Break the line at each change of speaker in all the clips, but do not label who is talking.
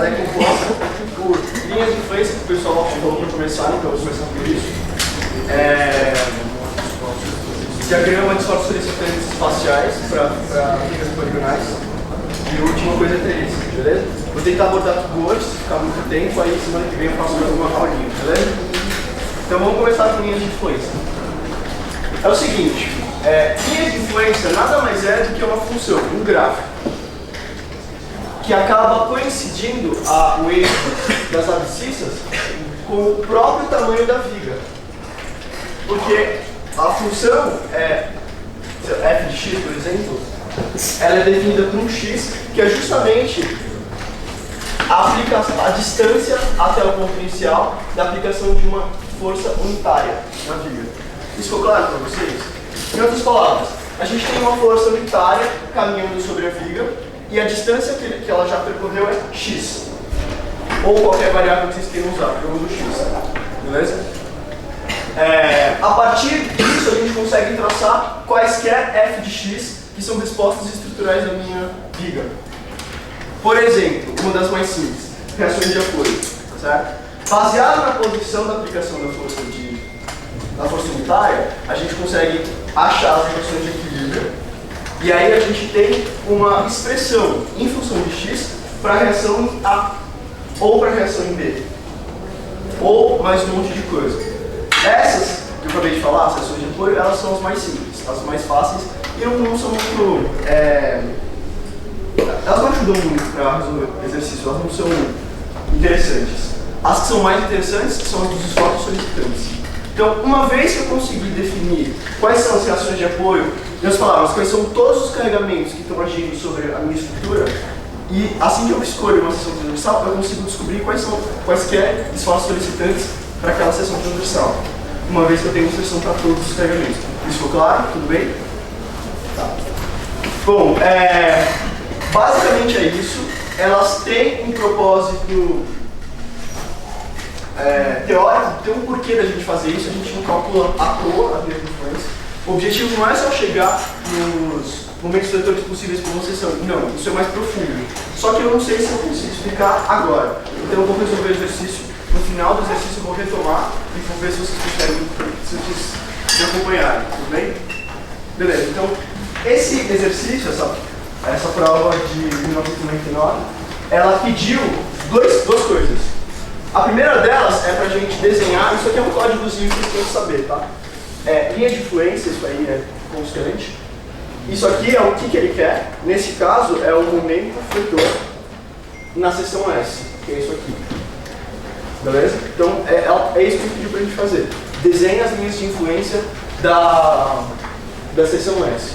ela é composta por linhas de influência que o pessoal falou para começar, então eu vou começar por isso. Diagrama de sortes solicitantes espaciais para vigas poligonais. E a última coisa é interesse, beleza? Vou tentar abordar tudo hoje, se ficar muito tempo, aí semana que vem eu faço mais uma aulinha, beleza? Então vamos começar com linhas de influência. É o seguinte, linha de influência nada mais é do que uma função, um gráfico, que acaba coincidindo o eixo das abscissas com o próprio tamanho da viga. Porque a função f de x, por exemplo, ela é definida por um x, que é justamente a distância até o ponto inicial da aplicação de uma força unitária na viga. Isso ficou claro para vocês? Em outras palavras, a gente tem uma força unitária caminhando sobre a viga e a distância que ela já percorreu é x. Ou qualquer variável que vocês queiram usar, eu uso x. Beleza? A partir disso, a gente consegue traçar quaisquer f de x que são respostas estruturais da minha viga. Por exemplo, uma das mais simples, reações de apoio, certo? Baseado na posição da aplicação da força unitária, a gente consegue achar as equações de equilíbrio e aí a gente tem uma expressão em função de x para a reação em A ou para a reação em B ou mais um monte de coisa. Essas que eu acabei de falar, as reações de apoio, elas são as mais simples, as mais fáceis e não são muito... elas não ajudam muito para resolver o exercício, elas não são interessantes. As que são mais interessantes são as dos esforços solicitantes. Então, uma vez que eu conseguir definir quais são as reações de apoio, em outras palavras, quais são todos os carregamentos que estão agindo sobre a minha estrutura, e assim que eu escolho uma seção transversal, eu consigo descobrir quais são quaisquer esforços solicitantes para aquela seção transversal, uma vez que eu tenho uma seção para todos os carregamentos. Isso ficou claro? Tudo bem? Tá. Bom, basicamente é isso. Elas têm um propósito teórico, tem um porquê da gente fazer isso, a gente não calcula à toa a linha de influência. O objetivo não é só chegar nos momentos seletores possíveis por uma seção, não, isso é mais profundo. Só que eu não sei se eu consigo explicar agora, então eu vou resolver o exercício, no final do exercício eu vou retomar e vou ver se vocês conseguem se acompanharem, tudo bem? Beleza, então esse exercício, essa prova de 1999, ela pediu duas coisas. A primeira delas é para a gente desenhar, isso aqui é um códigozinho que vocês têm que saber, tá? Linha de influência, isso aí é constante. Isso aqui é o que ele quer, nesse caso é o momento fletor na seção S, que é isso aqui. Beleza? Então é isso que ele pediu para a gente fazer. Desenha as linhas de influência da seção S.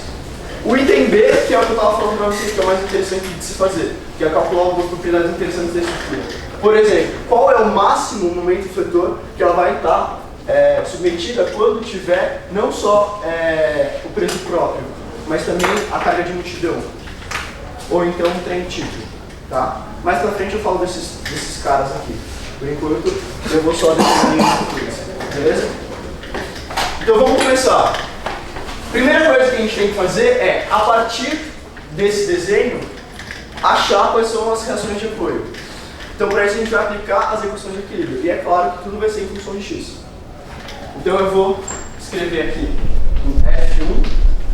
O item B, que é o que eu estava falando para vocês, que é o mais interessante de se fazer, que é calcular algumas propriedades interessantes da estrutura. Por exemplo, qual é o máximo momento fletor que ela vai estar submetida quando tiver não só o peso próprio, mas também a carga de multidão, ou então um trem típico, tá? Mais pra frente eu falo desses caras aqui. Por enquanto, eu vou só definir isso, beleza? Então vamos começar. Primeira coisa que a gente tem que fazer é, a partir desse desenho, achar quais são as reações de apoio. Então, para isso, a gente vai aplicar as equações de equilíbrio. E é claro que tudo vai ser em função de x. Então, eu vou escrever aqui um F1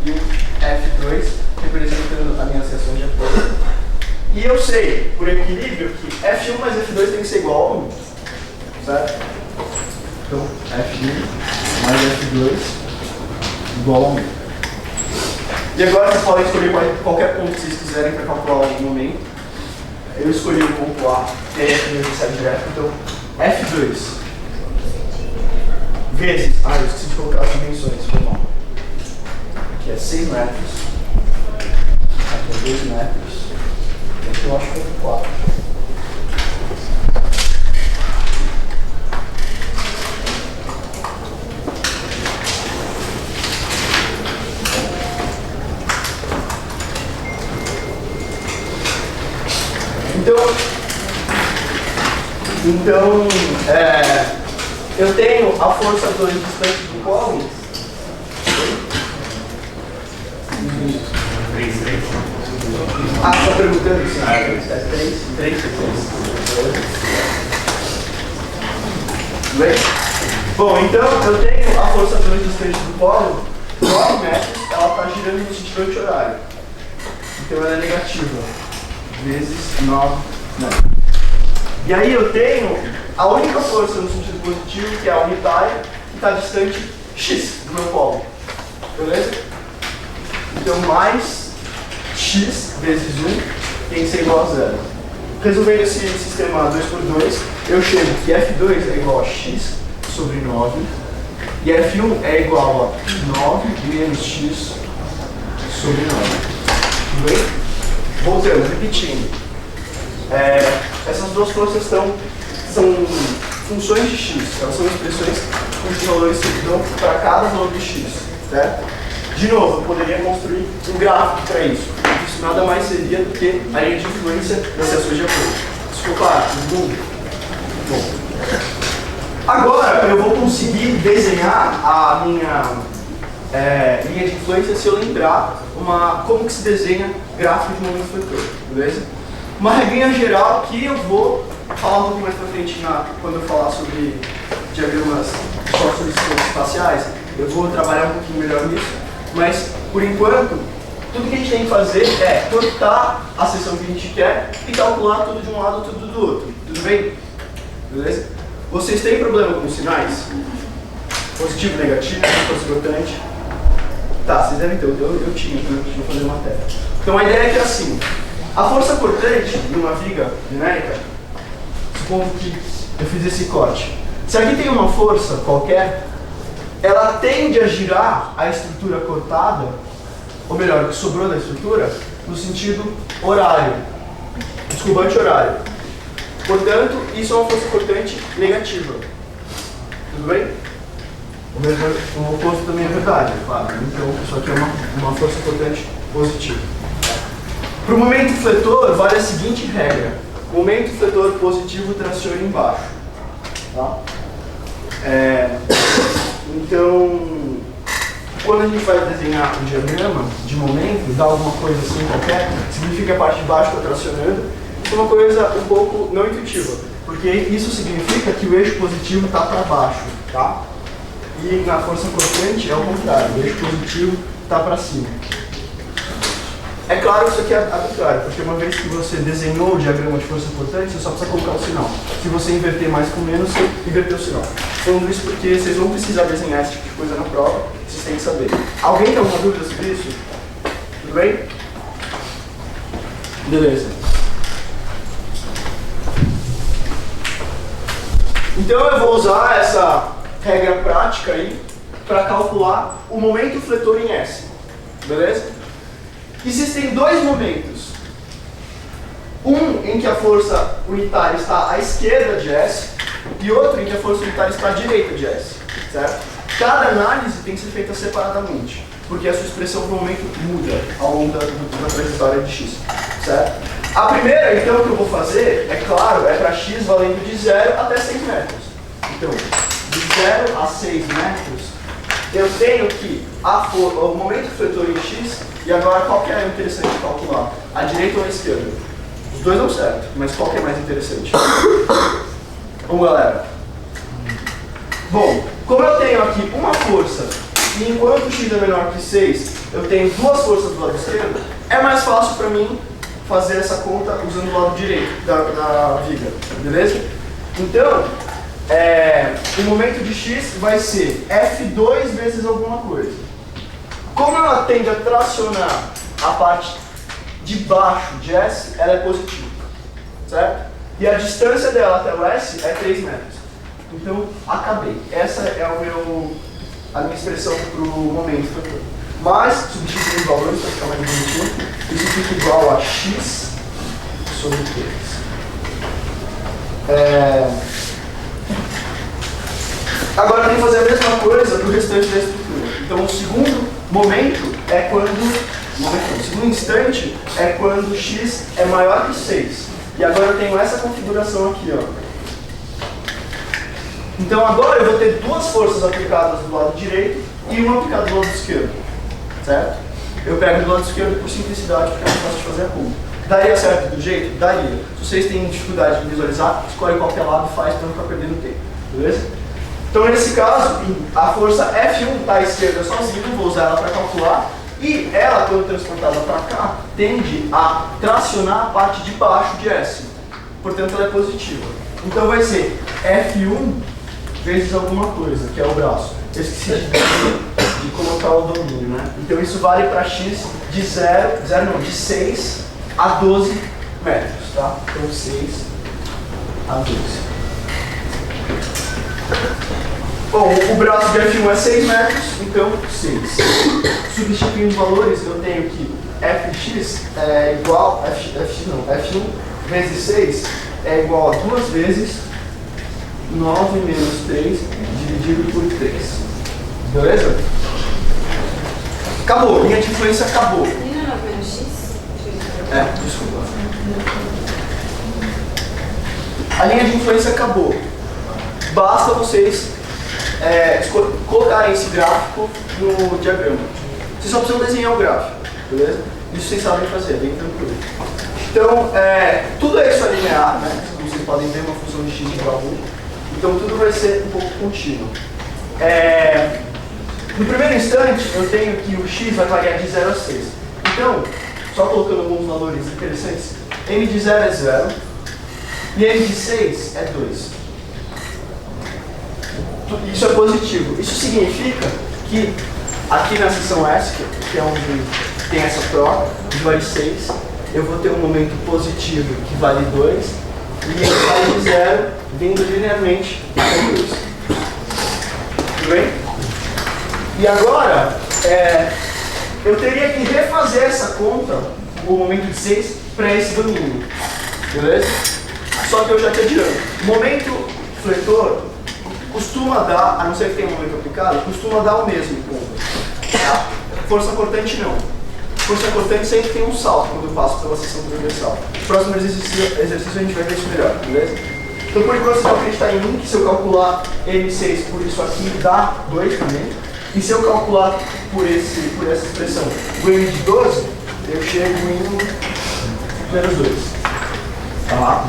e um F2, representando as minhas reações de apoio. E eu sei, por equilíbrio, que F1 mais F2 tem que ser igual a 1. Certo? Então, F1 mais F2 igual a 1. E agora, vocês podem escolher qualquer ponto que vocês quiserem para calcular o momento. Eu escolhi o ponto A, que é a minha série direto, então F2 vezes, eu esqueci de colocar as dimensões, foi mal. Aqui é 6 metros, aqui é 2 metros, aqui eu acho que é 4. Então, eu tenho a força 2 distante do colo.
3.
Ah, você está perguntando? Sim. Três. Bem? Bom, então eu tenho a força distante do polo, 9 metros, ela está girando no sentido anti-horário. Então ela é negativa, vezes 9 metros. E aí eu tenho a única força no sentido positivo, que é a unitária, que está distante x do meu polo. Beleza? Então mais x vezes 1 tem que ser igual a 0. Resolvendo esse sistema 2 por 2, eu chego que F2 é igual a x sobre 9 e F1 é igual a 9 menos x sobre 9. Tudo bem? Voltando, repetindo. Essas duas forças são funções de x, elas são expressões cujos valores se dão para cada valor de x, certo? De novo, eu poderia construir um gráfico para isso. Isso nada mais seria do que a linha de influência das seções de apoio. Isso ficou claro? Bom. Agora eu vou conseguir desenhar a minha linha de influência se eu lembrar como que se desenha gráfico de momento fletor, beleza? Uma regrinha geral que eu vou falar um pouquinho mais pra frente quando eu falar sobre diagramas só sobre sistemas espaciais. Eu vou trabalhar um pouquinho melhor nisso, mas por enquanto tudo que a gente tem que fazer é cortar a seção que a gente quer e calcular tudo de um lado e tudo do outro. Tudo bem? Beleza? Vocês têm problema com sinais? Positivo, negativo, força cortante? Tá, vocês devem ter. Eu tinha, deixa eu fazer uma matéria. Então a ideia é que é assim. A força cortante de uma viga numérica, supondo que eu fiz esse corte. Se aqui tem uma força qualquer, ela tende a girar a estrutura cortada, ou melhor, o que sobrou da estrutura, no sentido horário. Desculpa, anti-horário. Portanto, isso é uma força cortante negativa. Tudo bem? O oposto também é verdade, claro. Então, isso aqui é uma força cortante positiva. Para o momento fletor, vale a seguinte regra. Momento fletor positivo traciona embaixo. Tá? Então, quando a gente vai desenhar um diagrama de momento, dá alguma coisa assim qualquer, significa que a parte de baixo está tracionando. Isso é uma coisa um pouco não intuitiva, porque isso significa que o eixo positivo está para baixo. Tá? E na força cortante é o contrário, o eixo positivo está para cima. É claro que isso aqui é arbitrário, porque uma vez que você desenhou o diagrama de força cortante, você só precisa colocar o sinal. Se você inverter mais com menos, você inverteu o sinal. Falando isso porque vocês vão precisar desenhar esse tipo de coisa na prova, vocês têm que saber. Alguém tem alguma dúvida sobre isso? Tudo bem? Beleza. Então eu vou usar essa regra prática aí para calcular o momento fletor em S. Beleza? Existem dois momentos. Um em que a força unitária está à esquerda de S e outro em que a força unitária está à direita de S. Certo? Cada análise tem que ser feita separadamente, porque a sua expressão para o momento muda ao longo da trajetória de x. Certo? A primeira, então, que eu vou fazer, é claro, é para x valendo de 0 até 6 metros. Então, de 0 a 6 metros, eu tenho que o momento fletor em x, e agora qual que é interessante calcular? A direita ou a esquerda? Os dois dão certo, mas qual que é mais interessante? Vamos, galera. Bom, como eu tenho aqui uma força, e enquanto x é menor que 6, eu tenho duas forças do lado esquerdo, é mais fácil para mim fazer essa conta usando o lado direito da viga, beleza? Então, o momento de x vai ser F2 vezes alguma coisa. Como ela tende a tracionar a parte de baixo de S, ela é positiva, certo? E a distância dela até o S é 3 metros. Então, acabei. Essa é a minha expressão para o momento fletor. Mas, substituindo os valores para ficar mais bonitinho, isso fica igual a x sobre 3. Agora tem que fazer a mesma coisa para o restante da estrutura. Então o segundo momento é quando. O segundo instante é quando x é maior que 6. E agora eu tenho essa configuração aqui, ó. Então agora eu vou ter duas forças aplicadas do lado direito e uma aplicada do lado esquerdo. Certo? Eu pego do lado esquerdo por simplicidade, porque é mais fácil de fazer a conta. Daria certo do jeito? Daria. Se vocês têm dificuldade de visualizar, escolhe qualquer lado e faz para não ficar perdendo tempo. Beleza? Então, nesse caso, a força F1 está à esquerda sozinha, vou usar ela para calcular. E ela, quando transportada para cá, tende a tracionar a parte de baixo de S. Portanto, ela é positiva. Então, vai ser F1 vezes alguma coisa, que é o braço. Eu esqueci de colocar o domínio, né? Então, isso vale para x de de 6 a 12 metros, tá? Então, 6 a 12. Bom, o braço de F1 é 6 metros, então 6. Substituindo os valores, eu tenho que Fx é igual, F1 vezes 6 é igual a 2 vezes 9 menos 3 dividido por 3. Beleza? Acabou, linha de influência acabou.
E não é 9 menos x?
Desculpa. A linha de influência acabou. Basta vocês colocarem esse gráfico no diagrama. Vocês só precisam desenhar o gráfico, beleza? Isso vocês sabem fazer, é bem tranquilo. Então, tudo é isso linear, né? Como vocês podem ver, uma função de x igual a 1. Então, tudo vai ser um pouco contínuo. No primeiro instante, eu tenho que o x vai variar de 0 a 6. Então, só colocando alguns valores interessantes, n de 0 é 0 e n de 6 é 2. Isso é positivo. Isso significa que aqui na seção S, que é onde tem essa troca, que vale 6, eu vou ter um momento positivo que vale 2 e ele vale de 0 vindo linearmente até 2. Tudo bem? E agora, eu teria que refazer essa conta, o momento de 6, para esse domínio. Beleza? Só que eu já te adianto. Momento fletor costuma dar, a não ser que tenha um momento aplicado, costuma dar o mesmo ponto. Tá? Força cortante não. Força cortante sempre tem um salto quando eu passo pela seção transversal. No próximo exercício a gente vai ver isso melhor, beleza? Então por enquanto vocês vão acreditar em mim que se eu calcular M6 por isso aqui dá 2 também. E se eu calcular por essa expressão o M de 12, eu chego em menos 2. Tá?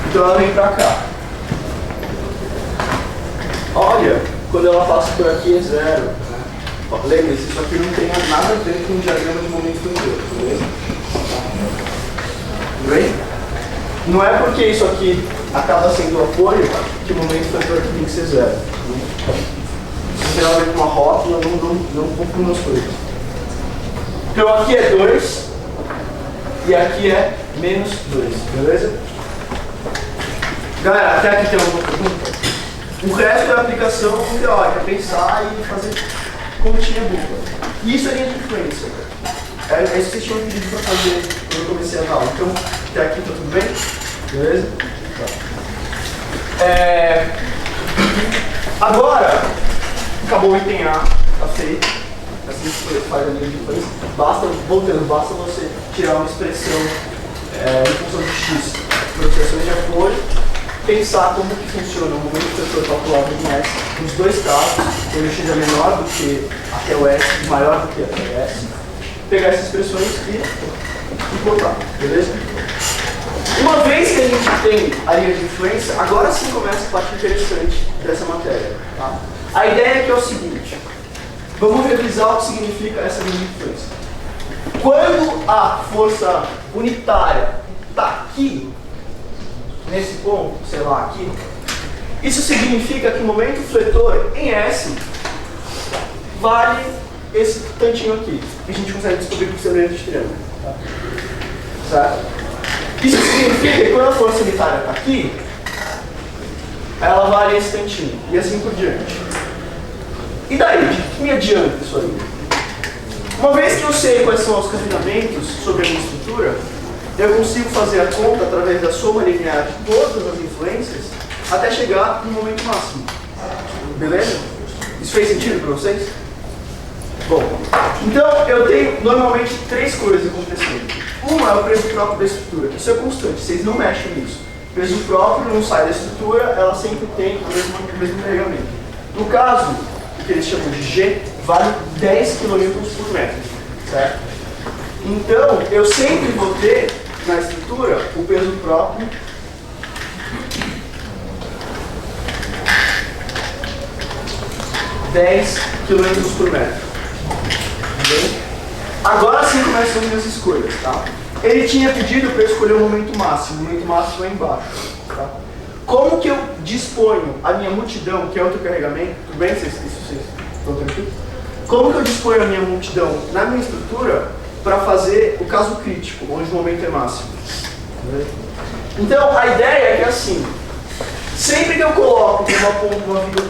Então ela vem pra cá. Olha, quando ela passa por aqui é 0. Lembre-se, isso aqui não tem nada a ver com o diagrama de momento fletor, beleza? Tudo bem? Não é porque isso aqui acaba sendo apoio que o momento fletor aqui tem que ser 0. Se você olha com uma rótula, não confunda as coisas. Então aqui é 2 e aqui é menos 2, beleza? Galera, até aqui tem alguma pergunta? O resto é aplicação teórica, pensar e fazer continha dupla. E isso é linha de influência. É isso que vocês tinham pedido para fazer quando eu comecei a aula. Então, até aqui tá tudo bem? Beleza? Agora, acabou o item A, tá feito. Assim você faz a linha de influência. Basta você tirar uma expressão em função de x, projeções de apoio, pensar como que funciona o momento fletor calculado em S, nos dois casos, quando o x é menor do que até o S e maior do que até o S, pegar essas expressões e botar, beleza? Uma vez que a gente tem a linha de influência, agora sim começa a parte interessante dessa matéria. Tá? A ideia é que é o seguinte, vamos revisar o que significa essa linha de influência. Quando a força unitária está aqui, nesse ponto, sei lá, aqui, isso significa que o momento fletor em S vale esse tantinho aqui, que a gente consegue descobrir com o semelhante de triângulo. Tá? Certo? Isso significa que quando a força unitária está aqui, ela vale esse tantinho, e assim por diante. E daí, de que me adianta isso aí? Uma vez que eu sei quais são os caminhamentos sobre a minha estrutura, eu consigo fazer a conta através da soma linear de todas as influências até chegar no momento máximo. Beleza? Isso fez sentido para vocês? Bom, então eu tenho normalmente três coisas acontecendo. Uma é o peso próprio da estrutura. Isso é constante, vocês não mexem nisso. O peso próprio não sai da estrutura, ela sempre tem o mesmo carregamento. No caso, o que eles chamam de G, vale 10 kN por metro. Certo? Então, eu sempre vou ter na estrutura o peso próprio kg/m. Agora sim começam as minhas escolhas, tá? Ele tinha pedido para eu escolher o momento máximo. O momento máximo é embaixo, tá? Como que eu disponho a minha multidão, que é outro carregamento? Tudo bem? Vocês estão tranquilos? Como que eu disponho a minha multidão na minha estrutura para fazer o caso crítico, onde o momento é máximo? Então, a ideia é que assim, sempre que eu coloco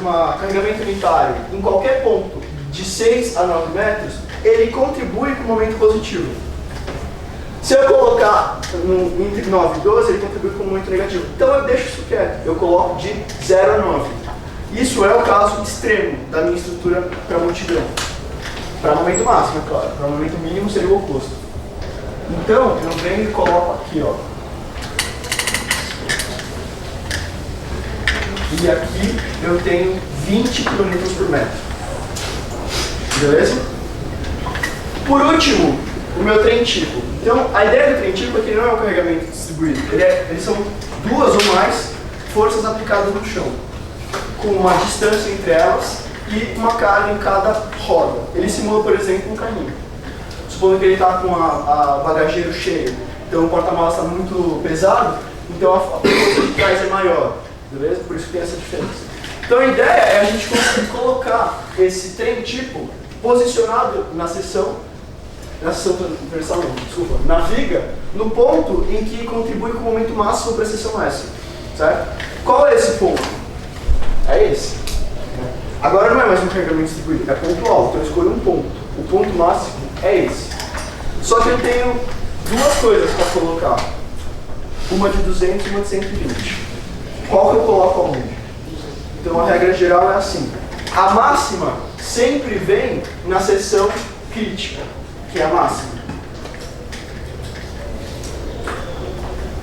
uma carregamento unitário em qualquer ponto de 6 a 9 metros, ele contribui com o momento positivo. Se eu colocar entre 9 e 12, ele contribui com o momento negativo. Então eu deixo isso quieto, eu coloco de 0 a 9. Isso é o caso extremo da minha estrutura para multidão. Para momento máximo, é claro. Para momento mínimo seria o oposto. Então eu venho e coloco aqui, ó. E aqui eu tenho 20 km/m. Beleza? Por último, o meu trem tipo. Então, a ideia do trem tipo é que ele não é um carregamento distribuído. Eles são duas ou mais forças aplicadas no chão, com uma distância entre elas e uma carga em cada roda. Ele simula, por exemplo, um carrinho. Supondo que ele está com a bagageiro cheio, então o porta-malas está muito pesado, então a força de trás é maior. Beleza? Por isso que tem essa diferença. Então a ideia é a gente conseguir colocar esse trem tipo posicionado na seção transversal, na viga, no ponto em que contribui com o momento máximo para a seção S. Certo? Qual é esse ponto? É esse. Agora não é mais um carregamento distribuído, é pontual, então eu escolho um ponto. O ponto máximo é esse. Só que eu tenho duas coisas para colocar. Uma de 200 e uma de 120. Qual que eu coloco aonde? Então a regra geral é assim. A máxima sempre vem na seção crítica, que é a máxima.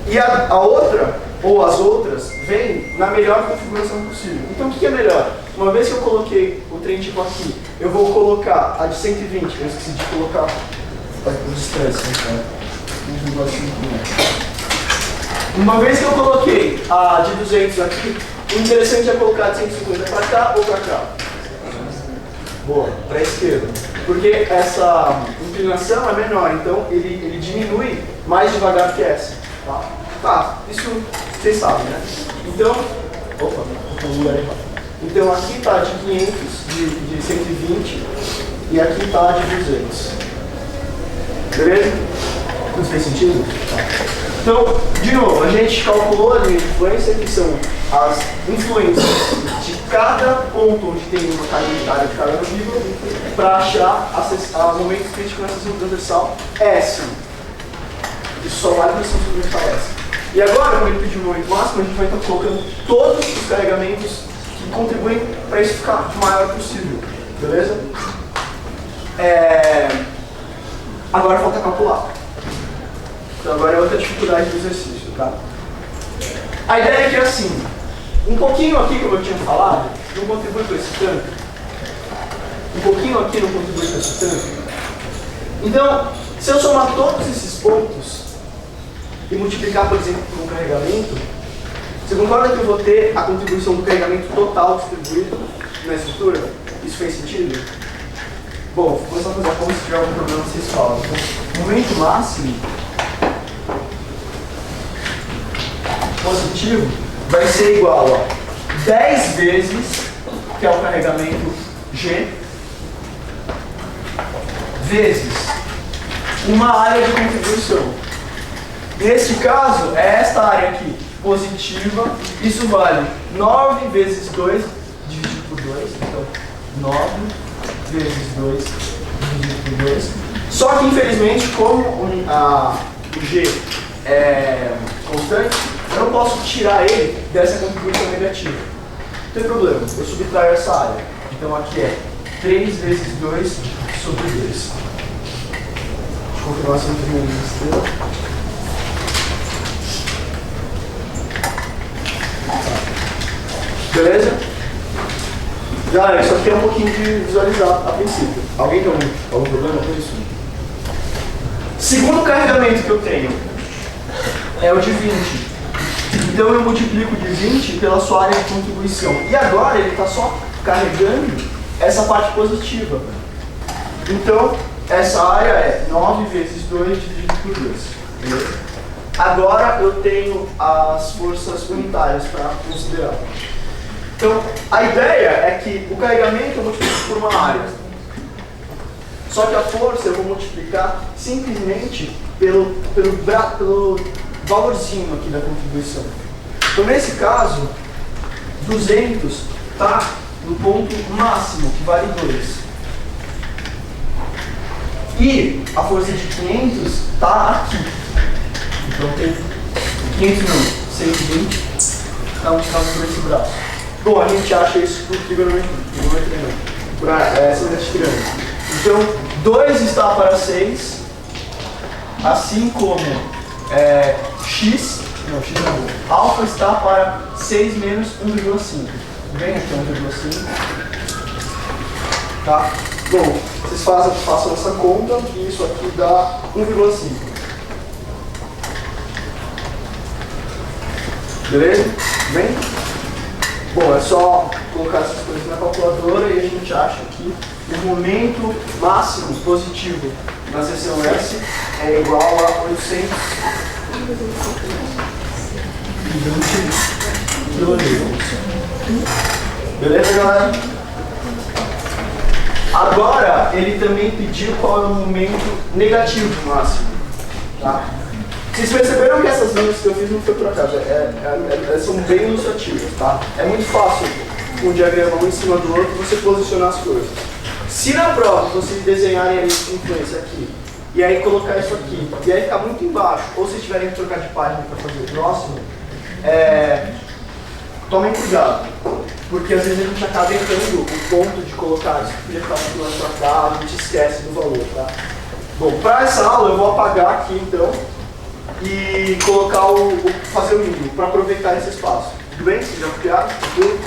E a outra, ou as outras, vem na melhor configuração possível. Então o que é melhor? Uma vez que eu coloquei o trem tipo aqui, eu vou colocar a de 120, eu esqueci de colocar os estresse, né? Uma vez que eu coloquei a de 200 aqui, o interessante é colocar de 150 para cá ou para cá? Boa, para a esquerda. Porque essa inclinação é menor, então ele diminui mais devagar que essa. Tá, isso vocês sabem, né? Então, opa, o lugar errado. Então aqui está de 500, de 120 e aqui está de 200. Beleza? Não fez sentido? Tá. Então, de novo, a gente calculou a linha de influência, que são as influências de cada ponto onde tem uma carga unitária de cada vírgula, para achar a momento crítico na seção transversal S. Isso só vale para a seção transversal S. E agora, quando ele pedir o momento máximo, a gente vai estar colocando todos os carregamentos que contribuem para isso ficar o maior possível. Beleza? Agora falta calcular. Então agora é outra dificuldade do exercício, tá? A ideia é que assim, um pouquinho aqui, como eu tinha falado, não contribui com esse tanto. Um pouquinho aqui não contribui com esse tanto. Então, se eu somar todos esses pontos e multiplicar, por exemplo, por um carregamento, você concorda que eu vou ter a contribuição do carregamento total distribuído na estrutura? Isso fez sentido? Bom, vou começar a fazer a conta, se tiver algum problema vocês falam. Então, o momento máximo positivo vai ser igual a 10 vezes, que é o carregamento G, vezes uma área de contribuição. Neste caso, é esta área aqui, positiva. Isso vale 9 vezes 2 dividido por 2. Então, 9 vezes 2 dividido por 2. Só que, infelizmente, como o G é constante, eu não posso tirar ele dessa contribuição negativa. Não tem problema, eu subtraio essa área. Então aqui é 3 vezes 2 sobre 2. Deixa eu confirmar se não tem nenhuma estrela. Beleza? Galera, isso aqui é um pouquinho de visualizar a princípio. Alguém tem algum problema com isso? Segundo carregamento que eu tenho é o de 20. Então eu multiplico de 20 pela sua área de contribuição. E agora ele está só carregando essa parte positiva. Então, essa área é 9 vezes 2 dividido por 2. Beleza? Agora eu tenho as forças unitárias para considerar. Então, a ideia é que o carregamento eu multiplico por uma área. Só que a força eu vou multiplicar simplesmente pelo valorzinho aqui da contribuição. Então, nesse caso, 200 está no ponto máximo, que vale 2. E a força de 500 está aqui. Então tem 500 não, 120 está multiplicado por esse braço. Bom, a gente acha isso por trigonometria não, por semelhança de triângulo. Então 2 está para 6, assim como x não, alfa está para 6 menos 1,5. Vem aqui 1,5. Tá? Bom, vocês façam essa conta e isso aqui dá 1,5. Beleza? Bem? Bom, é só colocar essas coisas na calculadora e a gente acha que o momento máximo positivo na seção S é igual a 800 kJ. Beleza, galera? Agora, ele também pediu qual é o momento negativo máximo. Tá? Vocês perceberam que essas linhas que eu fiz não foi por acaso, são bem ilustrativas, tá? É muito fácil, com um diagrama um em cima do outro, você posicionar as coisas. Se na prova vocês desenharem a linha de influência aqui, e aí colocar isso aqui, e aí ficar muito embaixo, ou se tiverem que trocar de página para fazer o próximo, tomem cuidado, porque às vezes a gente acaba errando o ponto de colocar isso, podia ficar muito mais para cá, a gente esquece do valor, tá? Bom, para essa aula eu vou apagar aqui então, e colocar fazer o mínimo, para aproveitar esse espaço. Tudo bem? Vocês já copiaram? Tudo?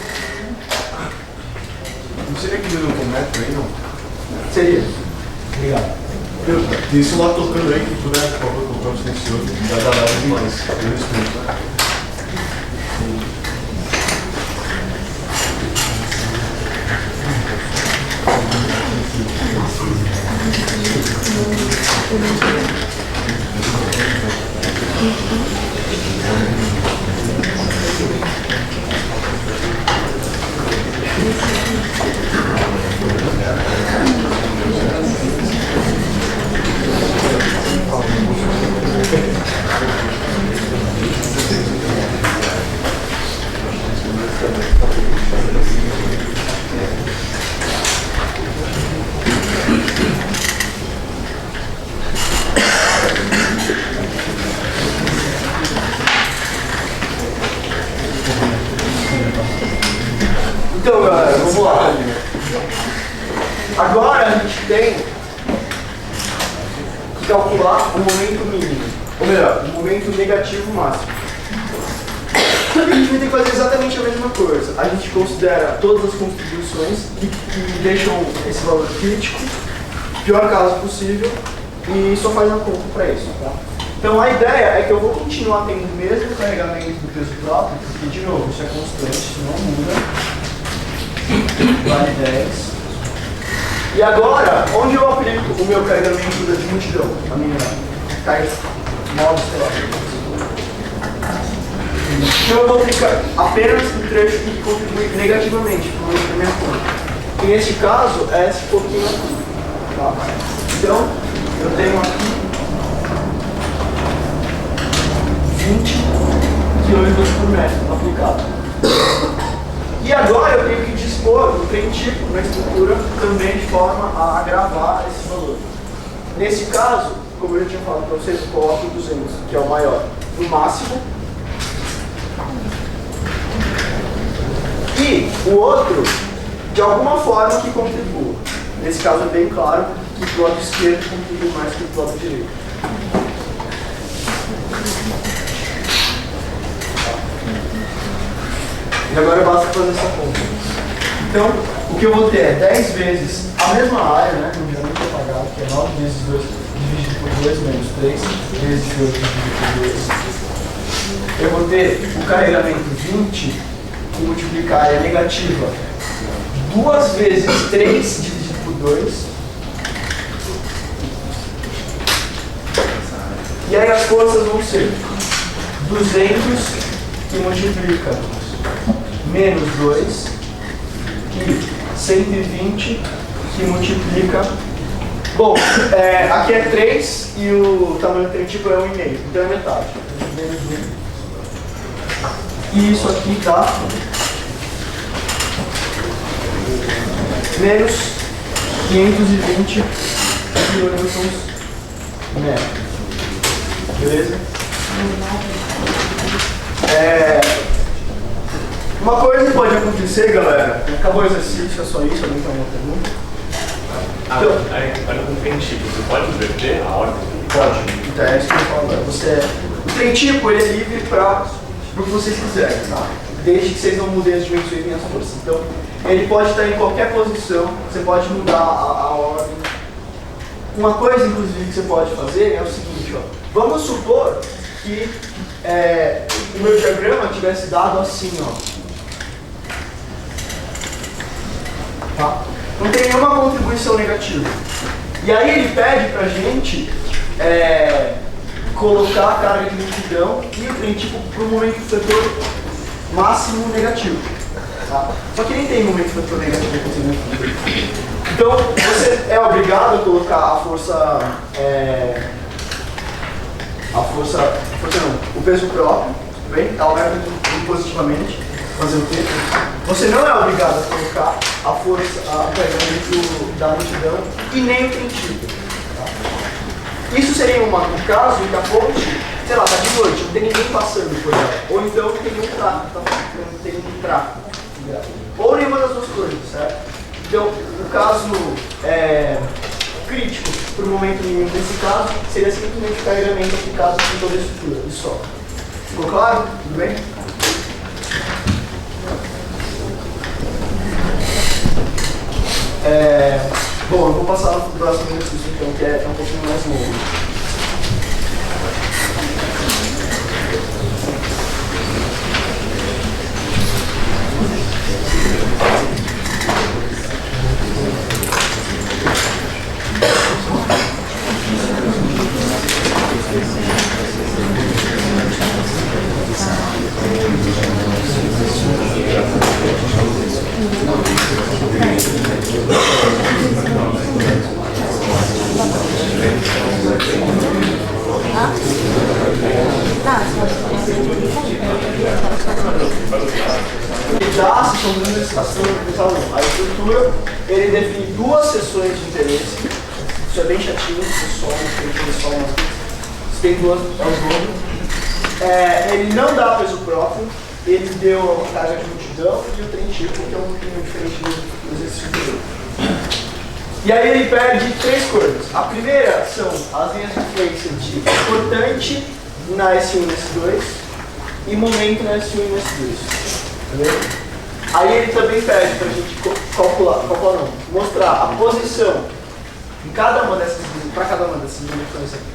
Não seria que deu um metro aí, não?
Seria. Obrigado.
Tem isso lá tocando aí, que puder, por favor, colocar o silencioso. Já dá nada demais. Eu respeito.
Então, galera, vamos lá. Agora a gente tem que calcular o momento mínimo, ou melhor, o momento negativo máximo. A gente vai ter que fazer exatamente a mesma coisa. A gente considera todas as contribuições que deixam esse valor crítico, pior caso possível, e só faz a conta para isso. Tá? Então a ideia é que eu vou continuar tendo o mesmo carregamento do peso próprio, porque de novo isso é constante, isso não muda. Vale 10. E agora, onde eu aplico o meu carregamento de multidão? A minha carga móvel, sei lá. Então eu vou aplicar apenas o trecho que contribui negativamente para a minha conta. E nesse caso, é esse pouquinho aqui. Tá? Então, eu tenho aqui 20 kg por metro aplicado. E agora eu tenho que dispor do trem tipo na estrutura também de forma a agravar esse valor. Nesse caso, como eu já tinha falado para vocês, eu coloco 200, que é o maior, no máximo. E o outro, de alguma forma, que contribua. Nesse caso é bem claro que o lado esquerdo contribui mais que o lado direito. E agora basta fazer essa conta. Então, o que eu vou ter é 10 vezes a mesma área, né? Que eu já não tinha pagado, que é 9 vezes 2 dividido por 2 menos 3 vezes 8 dividido por 2. Eu vou ter o carregamento 20, que multiplicar é negativa 2 vezes 3 dividido por 2. E aí as forças vão ser 200, que multiplica menos 2, e 120, que multiplica... Bom, aqui é 3 e o tamanho do trentipo é 1,5, então é metade. Menos 1. E isso aqui dá menos 520 quilonewtons metro. Beleza? Uma coisa que pode acontecer, galera, acabou o exercício, é só isso, alguém tem uma pergunta?
Olha com o trentipo, você pode inverter a ordem?
Pode. Então é isso que eu falo. O trentipo ele é livre para o que vocês quiserem, tá? Desde que vocês não mudem as dimensões nem as forças. Então, ele pode estar em qualquer posição, você pode mudar a ordem. Uma coisa, inclusive, que você pode fazer é o seguinte, ó. Vamos supor que o meu diagrama tivesse dado assim, ó. Tá? Não tem nenhuma contribuição negativa. E aí ele pede pra gente colocar a carga de multidão e o trentipo para o momento do setor máximo negativo. Tá? Só que nem tem momento do setor negativo aqui. Então você é obrigado a colocar a força não, o peso próprio, tudo bem? Ela vai positivamente fazer o quê? Você não é obrigado a colocar a força, o carregamento da multidão e nem o trentipo. Tá? Isso seria um caso em que a ponte, sei lá, está de noite, não tem ninguém passando por ela. Ou então não tem nenhum tráfego, não tem nenhum tráfego. Ou nenhuma das duas coisas, certo? Então, o caso crítico para o momento mínimo desse caso seria simplesmente o carregamento aplicado em toda a estrutura, e só. Ficou claro? Tudo bem? Bom, eu vou passar para o próximo exercício, então, que é um pouquinho mais longo. A estrutura, ele define duas seções de interesse. Isso é bem chatinho, tem duas, é o dobro. Ele não dá peso próprio, ele deu a carga de multidão e o trentipo, que é um pouquinho diferente do exercício anterior. E aí ele pede três coisas. A primeira são as linhas de influência de importante na S1 e S2 e momento na S1 e S2. Entendeu? Aí ele também pede para a gente mostrar a posição em cada uma dessas, para cada uma dessas dimensões aqui.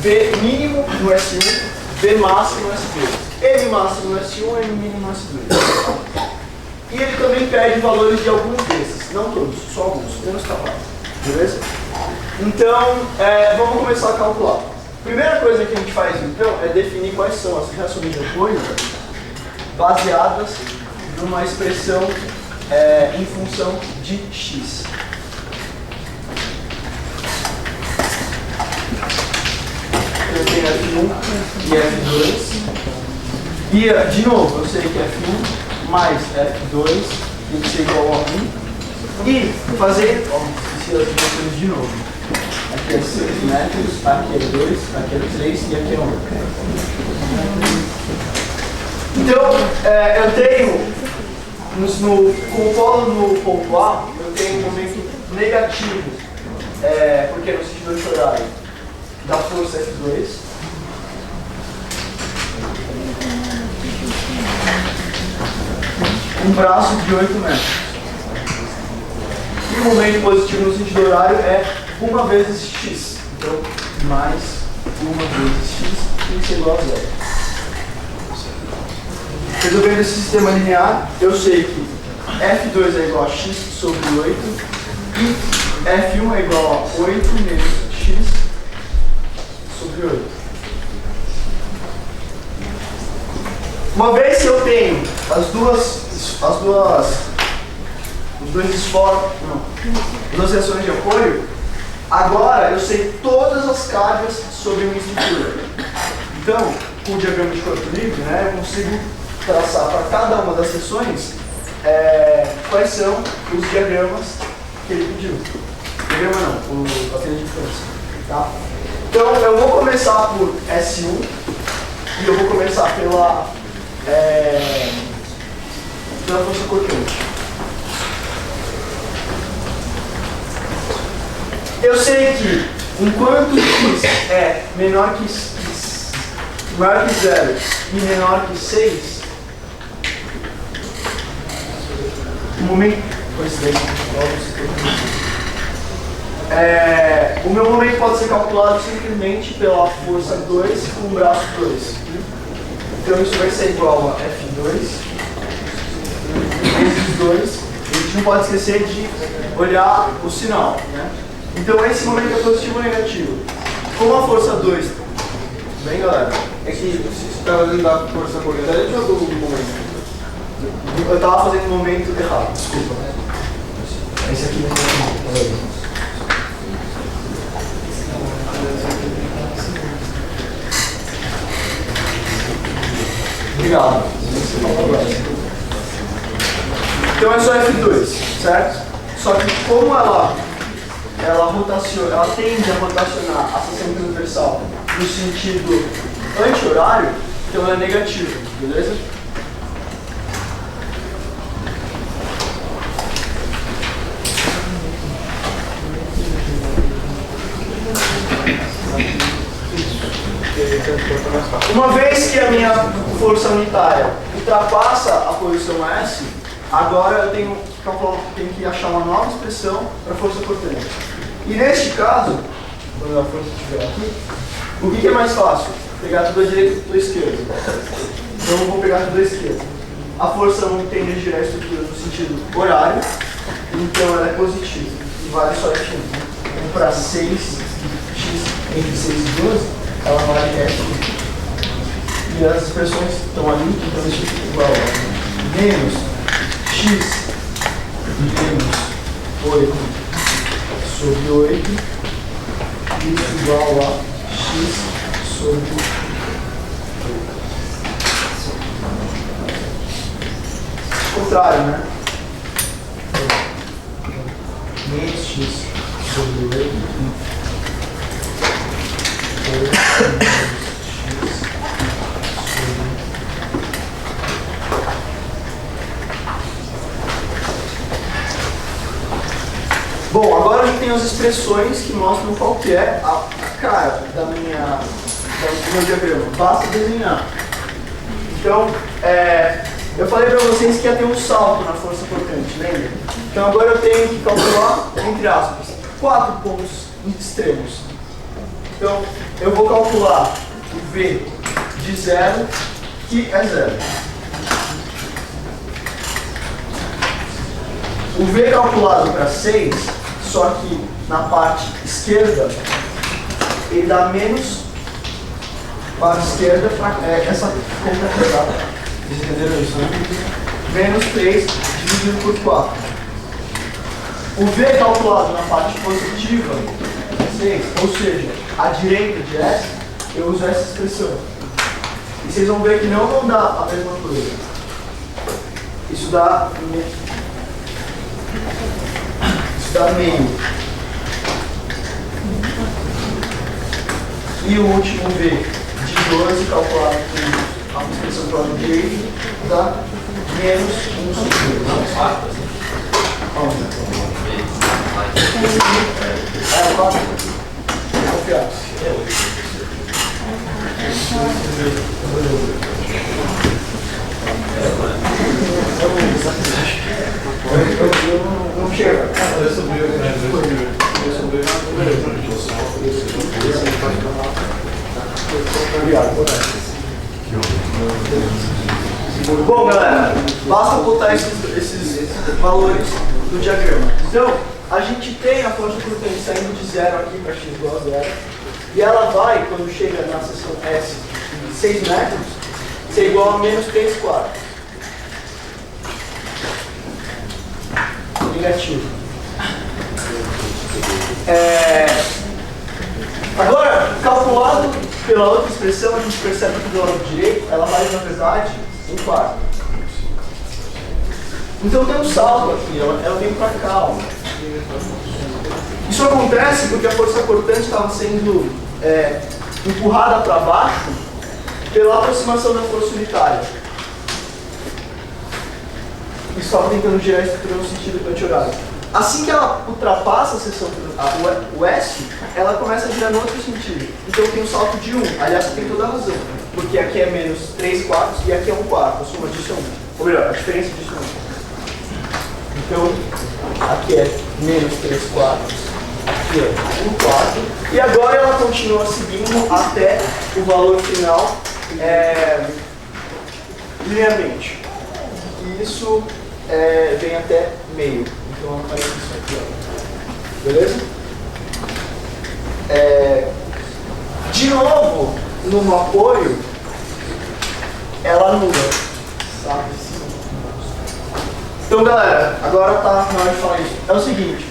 V mínimo no S1, V máximo no S2. M máximo no S1, M mínimo no S2. E ele também pede valores de alguns desses, não todos, só alguns, menos capaz. Beleza? Então, vamos começar a calcular. Primeira coisa que a gente faz então é definir quais são as reações de apoio baseadas numa expressão em função de x. Eu tenho F1 e F2. E, de novo, eu sei que F1 mais F2 tem que ser igual a 1. E fazer, esqueci as dimensões de novo. Aqui é 6 metros, aqui é 2, aqui é 3 e aqui é 1. Então, eu tenho, com o polo no ponto A, eu tenho um momento negativo, porque no sentido anti-horário da força F2. Um braço de 8 metros. E o momento positivo no sentido horário é 1 vezes x. Então, mais 1 vezes x tem que ser igual a 0. Resolvendo esse sistema linear, eu sei que f2 é igual a x sobre 8 e f1 é igual a 8 menos x sobre 8. Uma vez que eu tenho as duas reações de apoio, agora eu sei todas as cargas sobre uma estrutura. Então, com o diagrama de corpo livre, né, eu consigo traçar para cada uma das seções quais são os diagramas que ele pediu. Diagrama não, a trilha de influência. Tá? Então, eu vou começar por S1 e eu vou começar pela força cortante. Eu sei que enquanto x é maior que 0 e menor que 6, o momento o meu momento pode ser calculado simplesmente pela força 2 com o braço 2. Então isso vai ser igual a F2 vezes 2. A gente não pode esquecer de olhar o sinal, né? Então esse momento é positivo ou negativo. Como a força 2, bem galera?
É que você estava fazendo a força cortante ou do momento?
Eu estava fazendo o momento errado, desculpa. Esse aqui não. Obrigado. Então é só F2, certo? Só que como ela tende a rotacionar a seção transversal no sentido anti-horário, então ela é negativa, beleza? Uma vez que a minha força unitária ultrapassa a posição S, agora eu tenho que achar uma nova expressão para a força cortante. E neste caso, quando a força estiver aqui, o que é mais fácil? Pegar tudo à direita e tudo à esquerda. Então eu vou pegar tudo à esquerda. A força não tende a girar a estrutura no sentido horário, então ela é positiva e vale só F1. Então para 6x entre 6 e 12, ela vale F1. E as expressões estão ali, então isso fica igual a menos x menos 8 sobre 8, isso igual a x sobre 8. Contrário, né? Menos x sobre 8 Bom, agora a gente tem as expressões que mostram qual que é a cara do meu diagrama. Basta desenhar. Então, eu falei para vocês que ia ter um salto na força cortante, lembra? Então agora eu tenho que calcular, entre aspas, 4 pontos extremos. Então, eu vou calcular o V de 0, que é 0. O V calculado para 6, só que na parte esquerda, ele dá menos para a esquerda, essa conta quadrada. Vocês entenderam isso, né? Menos 3 dividido por 4. O V calculado na parte positiva, 6, ou seja, à direita de S, eu uso essa expressão. E vocês vão ver que não dá a mesma coisa. Isso dá meio. E o último V de 12 calculado com a expressão do lado direito dá menos 1 sobre 2. É, 4. Confiado. Não chega. Eu subi. Bom, galera, basta botar esses valores no diagrama. Então, a gente tem a força cortante saindo de 0 aqui para x igual a 0. E ela vai, quando chega na seção S de 6 metros, ser igual a menos 3 quartos. Negativo. Agora, calculado pela outra expressão, a gente percebe que do lado direito, ela vale, na verdade, 1 quarto. Então tem um salto aqui, ela vem para cá. Ó. Isso acontece porque a força cortante estava sendo empurrada para baixo pela aproximação da força unitária. E estava tentando girar a estrutura no sentido anti-horário. Assim que ela ultrapassa a seção, o S, ela começa a girar no outro sentido. Então tem um salto de 1. Aliás, tem toda a razão. Porque aqui é menos 3 quartos e aqui é 1 quarto. A soma disso é 1. Ou melhor, a diferença disso é 1. Então, aqui é menos 3 quartos. Aqui é 1 quarto. E agora ela continua seguindo até o valor final linearmente. E isso vem até meio. Então ela faz isso aqui, ó. Beleza? De novo, no apoio, ela anula. Sabe? Então, galera, agora tá na hora de falar isso. É o seguinte,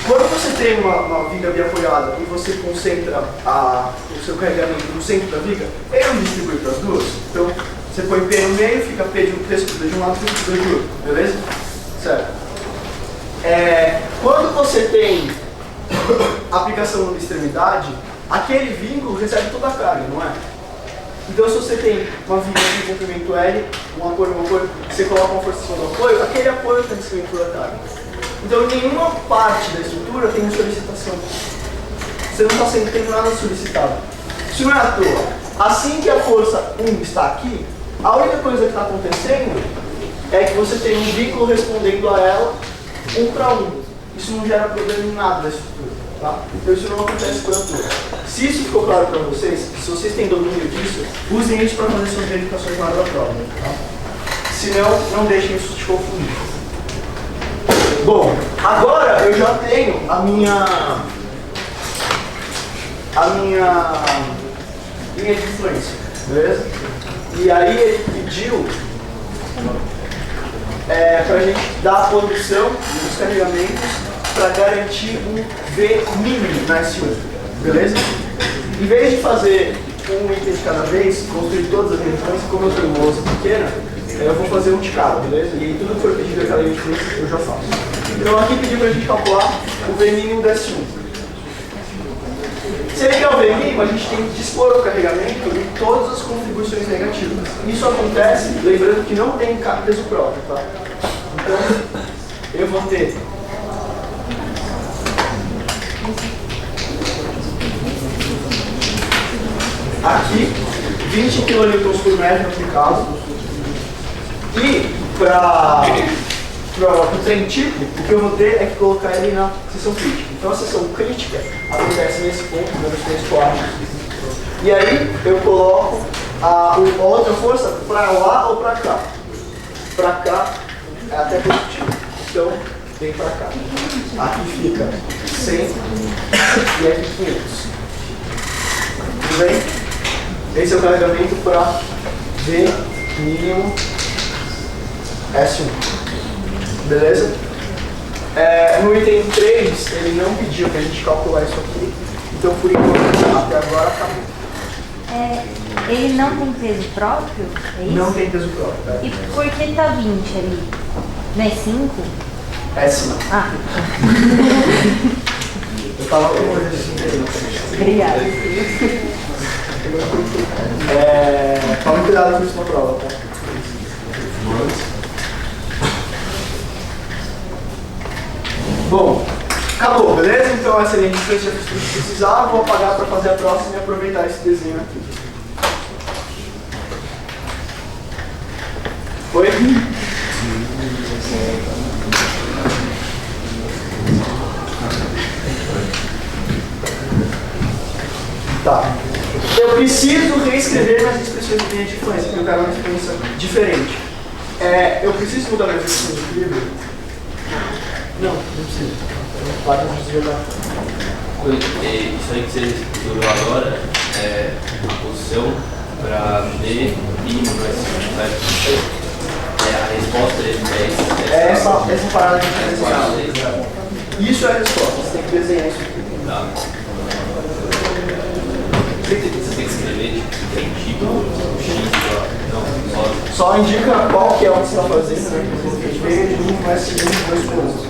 quando você tem uma viga biapoiada e você concentra o seu carregamento no centro da viga, ele não distribui para as duas. Então, você põe P no meio, fica P de um lado e P de outro, beleza? Certo. Quando você tem aplicação numa extremidade, aquele vínculo recebe toda a carga, não é? Então, se você tem uma viga de comprimento L, um apoio, você coloca uma força em cima do apoio, aquele apoio está distribuindo toda a carga. Então, em nenhuma parte da estrutura tem solicitação. Você não está tendo nada solicitado. Isso não é à toa. Assim que a força 1 está aqui, a única coisa que está acontecendo é que você tem um vínculo respondendo a ela 1 para 1. Isso não gera problema em nada da estrutura. Tá? Então isso não acontece por à toa. Se isso ficou claro para vocês, se vocês têm domínio disso, usem isso para fazer suas verificações na hora da prova. Tá? Se não, não deixem isso te confundir. Bom, agora eu já tenho a minha linha de influência, beleza? E aí ele pediu para a gente dar a posição dos carregamentos para garantir um V mínimo na S1, beleza? Em vez de fazer um item de cada vez, construir todas as regiões, como eu tenho uma louça pequena, eu vou fazer um de cada, beleza? E aí tudo que for pedido daquela linha de influência eu já faço. Então aqui pediu para a gente calcular o V mínimo da S1. Se ele quer o V mínimo, a gente tem que dispor o carregamento em todas as contribuições negativas. Isso acontece, lembrando que não tem peso próprio, tá? Então, eu vou ter aqui 20 kN por metro aplicado. E para o trem tipo, o que eu vou ter é que colocar ele na seção crítica. Então a seção crítica acontece nesse ponto, menos 3 quartos. E aí eu coloco a outra força para lá ou para cá. Para cá é até positivo. Então vem para cá. Aqui fica 100 e aqui 500. Tudo bem? Esse é o carregamento para V mínimo S1. Beleza? No item 3, ele não pediu para a gente calcular isso aqui. Então, por enquanto, até agora acabou.
Ele não tem peso próprio? É isso?
Não tem peso próprio.
E por que tá 20 ali? Não é 5?
É 5.
Ah.
Eu tava com coisa assim aí.
Obrigada.
Tome cuidado com isso na prova, tá? Bom, acabou, beleza? Então essa linha de frente já fiz tudo que precisava, vou apagar para fazer a próxima e aproveitar esse desenho aqui. Foi? Tá. Eu preciso reescrever minhas expressões expressões de linha de influência, porque eu quero uma influência diferente. Eu preciso mudar minha expressão de equilíbrio? Não precisa. Pode desviar.
Isso aí que você estudou agora é a posição para D mínimo para S1, certo? A resposta é
essa parada que a gente vai desenhar. Isso é a resposta, você tem que desenhar isso aqui.
Tá. Você tem que escrever tipo X,
só indica qual que é o que você está fazendo, né? B, 1, S1, 2 pontos.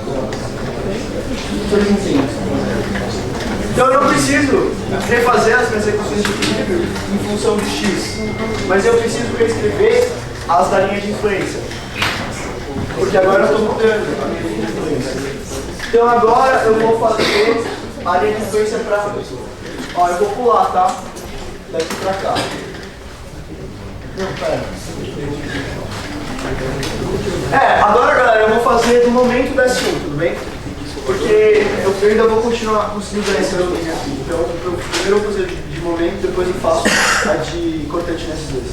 Então eu não preciso refazer as minhas equações de equilíbrio em função de X, mas eu preciso reescrever as da linha de influência. Porque agora eu estou mudando a minha linha de influência. Então agora eu vou fazer a linha de influência para... Ó, eu vou pular, tá? Daqui pra cá. Não, pera. Agora galera, eu vou fazer do momento da S1, tudo bem? Porque eu ainda vou continuar conseguindo essa linha aqui. Então primeiro eu vou fazer de momento, depois eu faço a de cortante nesses dois.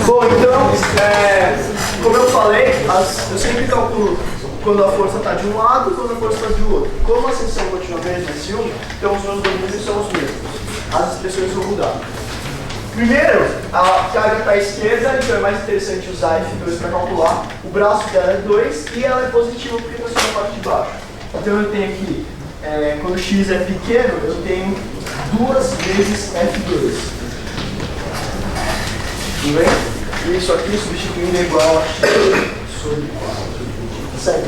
Bom, então, como eu falei, eu sempre calculo quando a força está de um lado e quando a força está do outro. Como a seção continua a mesma S1, então os meus domínios são os mesmos. As expressões vão mudar. Primeiro, a carga está à esquerda, então é mais interessante usar F2 para calcular. O braço dela é 2 e ela é positiva porque está só na parte de baixo. Então eu tenho aqui, quando x é pequeno, eu tenho 2 vezes F2. Tudo bem? Isso aqui substituindo é igual a x sobre 4. Certo?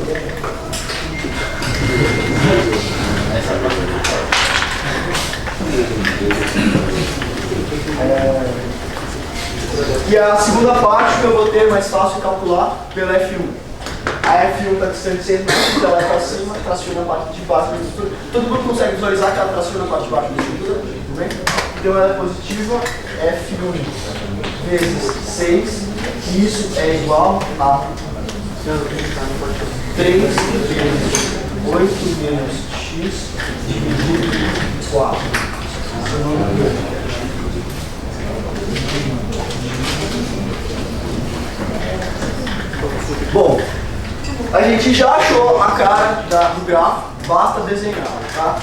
E a segunda parte que eu vou ter mais fácil calcular pela F1. A F1 está distante de 6 metros, ela está acima, traciona a parte de baixo da estrutura. Todo mundo consegue visualizar que ela traciona a parte de baixo da estrutura, tudo bem? Então ela é positiva, F1 vezes 6, e isso é igual a 3 vezes 8 menos x dividido por 4. Bom, a gente já achou a cara do gráfico, basta desenhar, tá?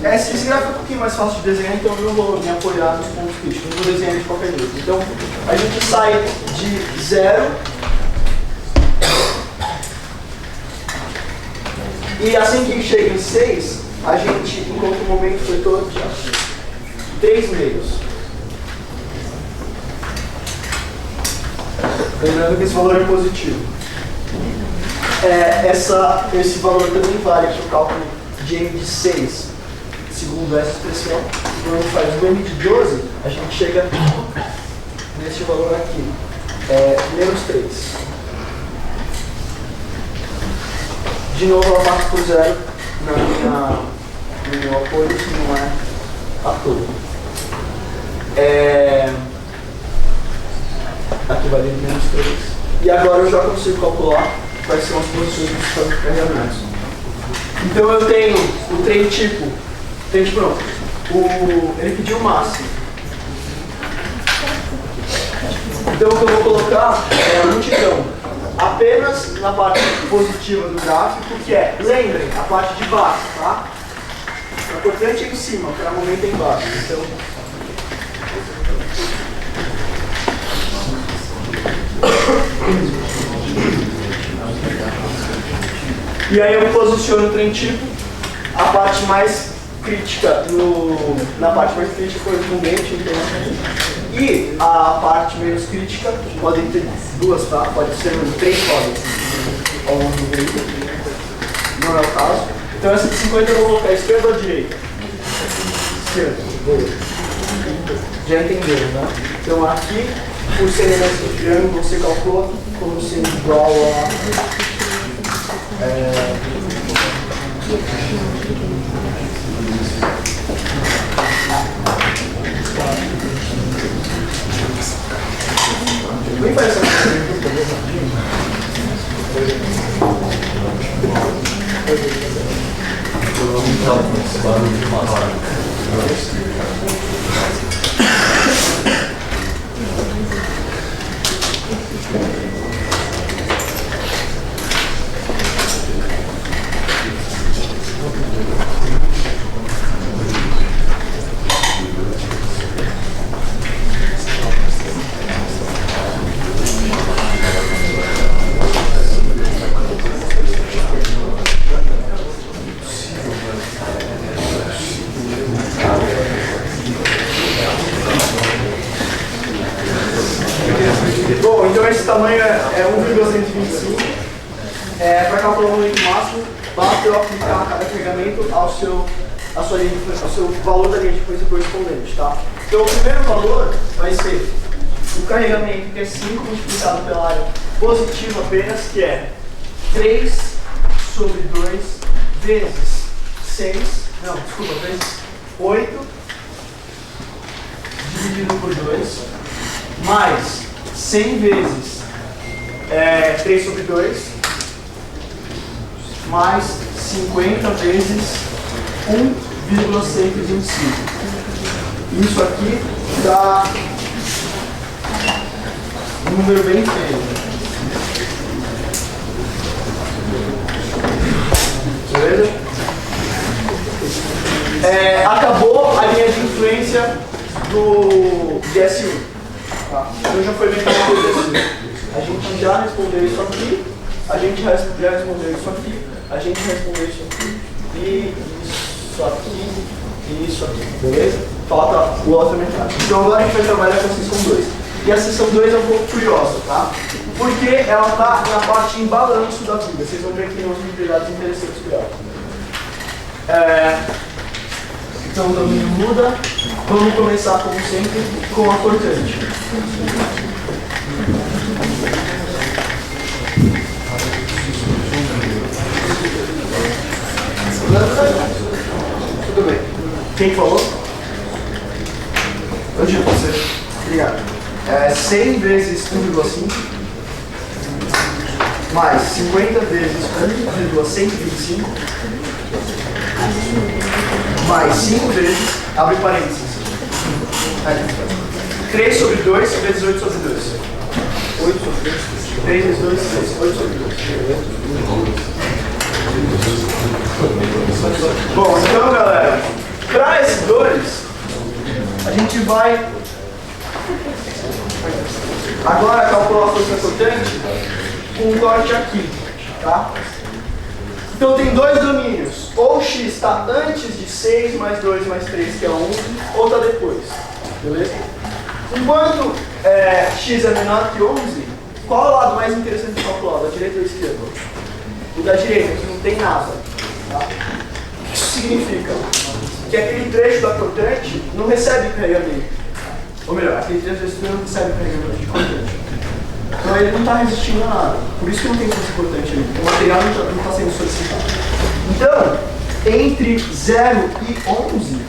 Esse gráfico é um pouquinho mais fácil de desenhar, então eu não vou me apoiar nos pontos críticos, não vou desenhar de qualquer jeito. Então, a gente sai de 0 e assim que chega em 6, a gente encontra o momento vetor de 3 meios. Lembrando que esse valor é positivo. Esse valor também vale para o cálculo de m de 6, segundo essa expressão. Quando a gente faz o m de 12, a gente chega nesse valor aqui, menos 3. De novo, ela passa por 0 no meu apoio, isso não é à toa. Aqui vai dentro menos 3. E agora eu já consigo calcular quais são as posições dos carregamentos. Então eu tenho o trem tipo não, ele pediu o máximo. Então o que eu vou colocar é a multidão apenas na parte positiva do gráfico, que é, lembrem, a parte de baixo, tá? O importante é em cima, o momento é embaixo. Então, e aí eu posiciono o trem tipo, a parte mais crítica na parte mais crítica correspondente, então, e a parte menos crítica, podem ter duas, tá? Pode ser 3 rodas ao longo do veículo, não é o caso. Então essa de 50 eu vou colocar esquerda ou direita? Esquerda, já entenderam, né? Então aqui, por ser esse triângulo, você calcula como sendo igual a Quem faz essa Bom, então esse tamanho é 1,125. Para calcular o momento máximo, basta eu aplicar cada carregamento ao seu valor da linha de frequência correspondente, tá? Então o primeiro valor vai ser o carregamento, que é 5 multiplicado pela área positiva apenas, que é 3 sobre 2 vezes 8 dividido por 2, mais 100 vezes 3 sobre 2, mais 50 vezes 1,125. Isso aqui dá um número bem feio. Beleza? Acabou a linha de influência do DSU. Tá? Então já foi mencionado o DSU. A gente já respondeu isso aqui, a gente já respondeu isso aqui, a gente respondeu isso aqui, e isso aqui, e isso aqui. Beleza? Falta o outra metade. Então agora a gente vai trabalhar com a seção 2. E a seção 2 é um pouco curiosa, tá? Porque ela está na parte em balanço da vida. Vocês vão ver aqui uns propriedades interessantes dela. Então o domínio muda. Vamos começar, como sempre, com a cortante. Tudo bem. Quem falou? Eu digo pra você. Obrigado. 100 vezes 1,5 mais 50 vezes 1,125 mais 5 vezes, abre parênteses, 3 sobre 2 vezes 8 sobre 2. 8 sobre 2. 3 vezes 2, 6. 8 sobre 2. Bom, então galera, para esses dois, a gente vai agora calcular a força cortante com um corte aqui, tá? Então tem dois domínios, ou x está antes de 6 mais 2 mais 3, que é 11, ou está depois, beleza? Enquanto x é menor que 11, qual é o lado mais interessante de calcular, da direita ou da esquerda? O da direita, que não tem nada, tá? Isso significa que aquele trecho da cortante não recebe carregamento, ou melhor, aquele trecho da estrutura não recebe carregamento de cortante. Então ele não está resistindo a nada. Por isso que não tem força cortante ali. O material não está sendo solicitado. Então, entre 0 e 11,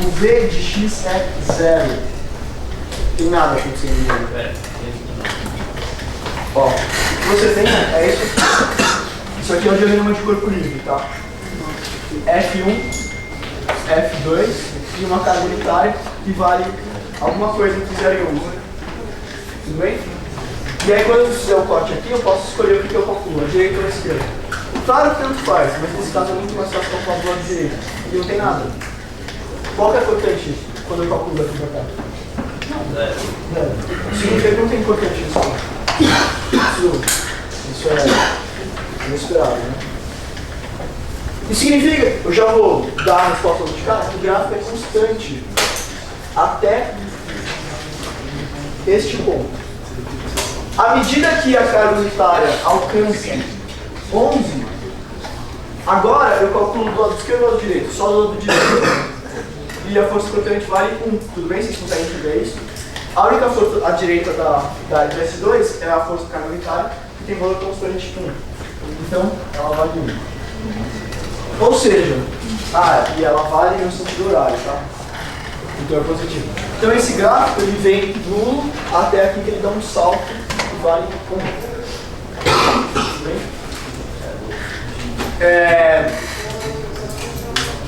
o V de x é 0. Não tem nada acontecendo ali. Ó, o que você tem é isso aqui. Isso aqui é um diagrama de corpo livre, tá? F1, F2 e uma carga unitária que vale alguma coisa entre 0 e 11. Tudo bem? E aí quando eu fizer o corte aqui, eu posso escolher o que eu calculo, a direita ou a esquerda. Claro que tanto faz, mas nesse caso é muito mais fácil calcular do lado direito. E não tem nada. Qual que é a cortante quando eu calculo daqui pra cá? Zero. Significa que não tem cortante nisso. Isso é inesperado, né? Isso significa, eu já vou dar a resposta de cara, que o gráfico é constante até este ponto. À medida que a carga unitária alcança 11, agora eu calculo do lado esquerdo e do lado direito, só do lado direito. E a força cortante vale 1. Tudo bem? Vocês conseguem entender isso? A única força à direita da S2 é a força da carga unitária, que tem valor constante 1. Então, ela vale 1. Ou seja, e ela vale no sentido horário, tá? Então é positivo. Então esse gráfico ele vem nulo até aqui que ele dá um salto e vale como.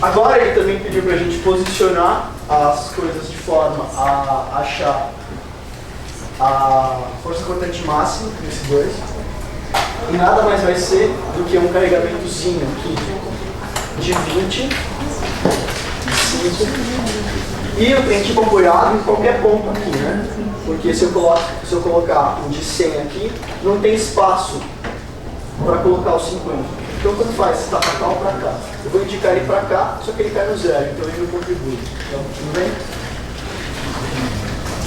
Agora ele também pediu para a gente posicionar as coisas de forma a achar a força cortante máxima nesse 2. E nada mais vai ser do que um carregamentozinho aqui de 20, 5, e eu tenho tipo apoiado em qualquer ponto aqui, né? Porque se eu colocar um de 100 aqui, não tem espaço para colocar os 50. Então quando faz, se está para cá ou para cá, eu vou indicar ele para cá, só que ele cai no zero, então ele não contribui. Então, tudo bem?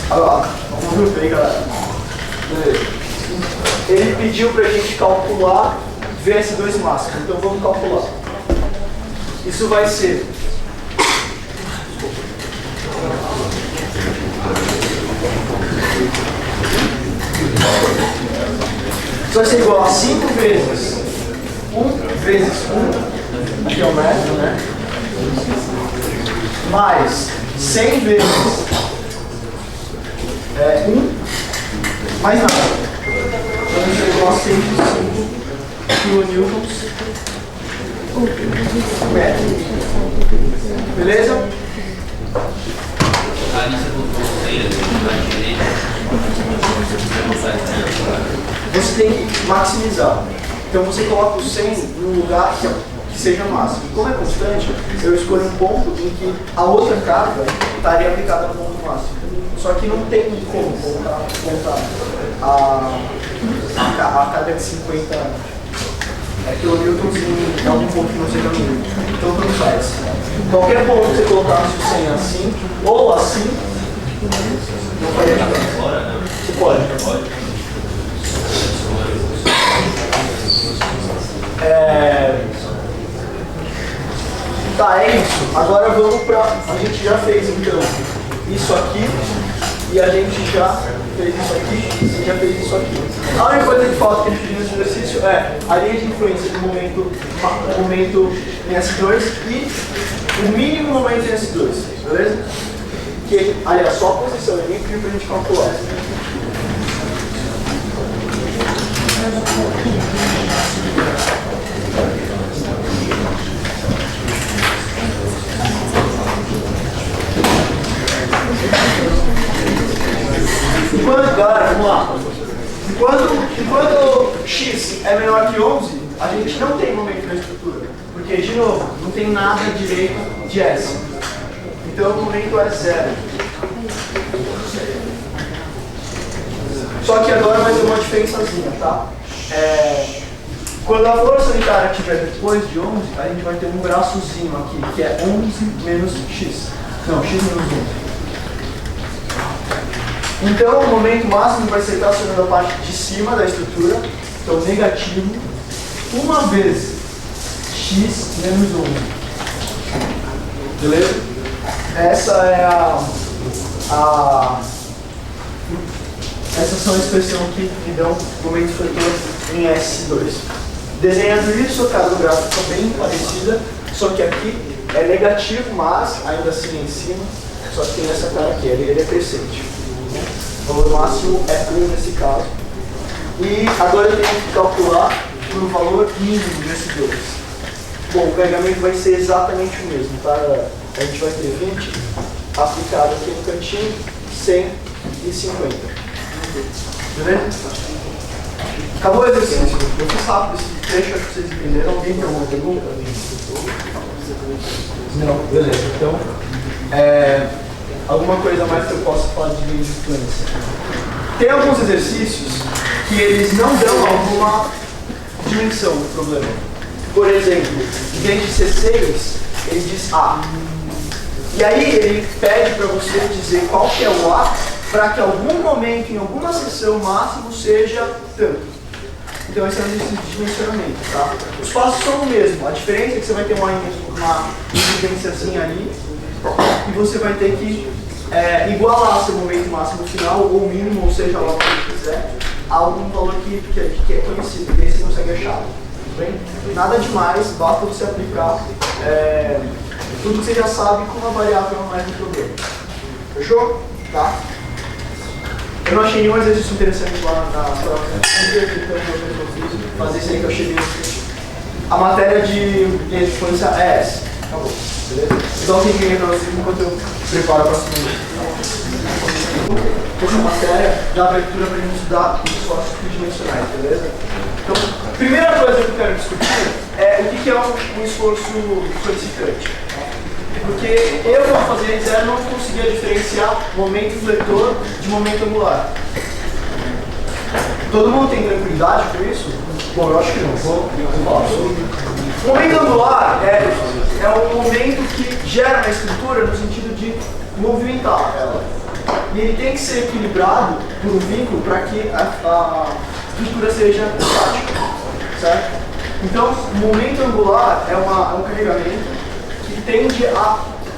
Agora, vamos ver, galera. Beleza. Ele pediu para a gente calcular VS2 máximo, então vamos calcular. Isso vai ser isso vai ser igual a 5 vezes 1 vezes 1, aqui é o metro, né? Mais 100 vezes 1, mais nada. Então isso é igual a 105 kN metro. Beleza?
Ali você botou 100 na direita.
Você tem que maximizar. Então você coloca o 100 num lugar que seja máximo. E como é constante, eu escolho um ponto em que a outra carga estaria aplicada no ponto máximo. Só que não tem como contar a carga de 50 kilonewtons em algum ponto que não seja mínimo. Então como faz? Qualquer ponto que você colocasse o 100 assim ou assim, não faria diferença. Você pode. Tá, é isso. Agora vamos pra. A gente já fez então isso aqui e a gente já fez isso aqui e já fez isso aqui. A única coisa que falta que a gente pediu nesse exercício é a linha de influência do momento em S2 e o mínimo momento em S2, beleza? Que, aliás, só a posição, ninguém pediu pra gente calcular. Galera, vamos lá. Enquanto x é menor que 11, a gente não tem momento na estrutura. Porque, de novo, não tem nada direito de S. Então o momento é zero. Só que agora vai ter uma diferençazinha, tá? Quando a força unitária estiver depois de 11, a gente vai ter um braçozinho aqui, que é 11 menos x. Não, x menos 11. Então, o momento máximo vai ser tracionando a parte de cima da estrutura, então negativo, uma vez x menos 11. Beleza? Essa é essas são a expressão que me dão momento fletor em S2. Desenhando isso, cara, o gráfico está bem parecida, só que aqui é negativo, mas ainda assim em cima, só que tem essa cara aqui, ele é crescente. O valor máximo é 1 nesse caso. E agora eu tenho que calcular o valor mínimo de S2. Bom, o carregamento vai ser exatamente o mesmo, tá? A gente vai ter 20 aplicado aqui no cantinho, 100 e 50. Beleza? Acabou o exercício. Eu fiz rápido esse trecho, acho que vocês entenderam. Alguém tem alguma pergunta? Não, beleza. Então, alguma coisa mais que eu possa falar de linha de influência? Tem alguns exercícios que eles não dão alguma dimensão do problema. Por exemplo, em vez de ser 6, ele diz A. E aí ele pede para você dizer qual que é o A para que algum momento, em alguma seção máximo, seja tanto. Então esse é um exercício de dimensionamento, tá? Os passos são o mesmo. A diferença é que você vai ter uma evidênciazinha ali e você vai ter que igualar seu momento máximo final, ou mínimo, ou seja lá o que você quiser, a algum valor que é conhecido, que aí você consegue achar. tudo bem? Nada demais, basta você aplicar tudo que você já sabe com uma variável a mais no problema. Fechou? Tá? Eu não achei nenhum exercício interessante lá na prova, então eu fiz fazer isso aí que eu achei bem interessante. A matéria de exponencial é essa. Acabou. Beleza? Então tem que pra vocês enquanto eu preparo a próxima vez. Essa matéria dá abertura para a gente estudar os esforços tridimensionais, beleza? Então, primeira coisa que eu quero discutir é o que é um esforço solicitante. Porque eu, quando fazia zero, não conseguia diferenciar momento fletor de momento angular. Todo mundo tem tranquilidade com isso? Bom, eu acho que não. Vou falar sobre. O momento angular é um momento que gera uma estrutura no sentido de movimentar ela. E ele tem que ser equilibrado por um vínculo para que a estrutura seja estática. Certo? Então, o momento angular é um carregamento que tende a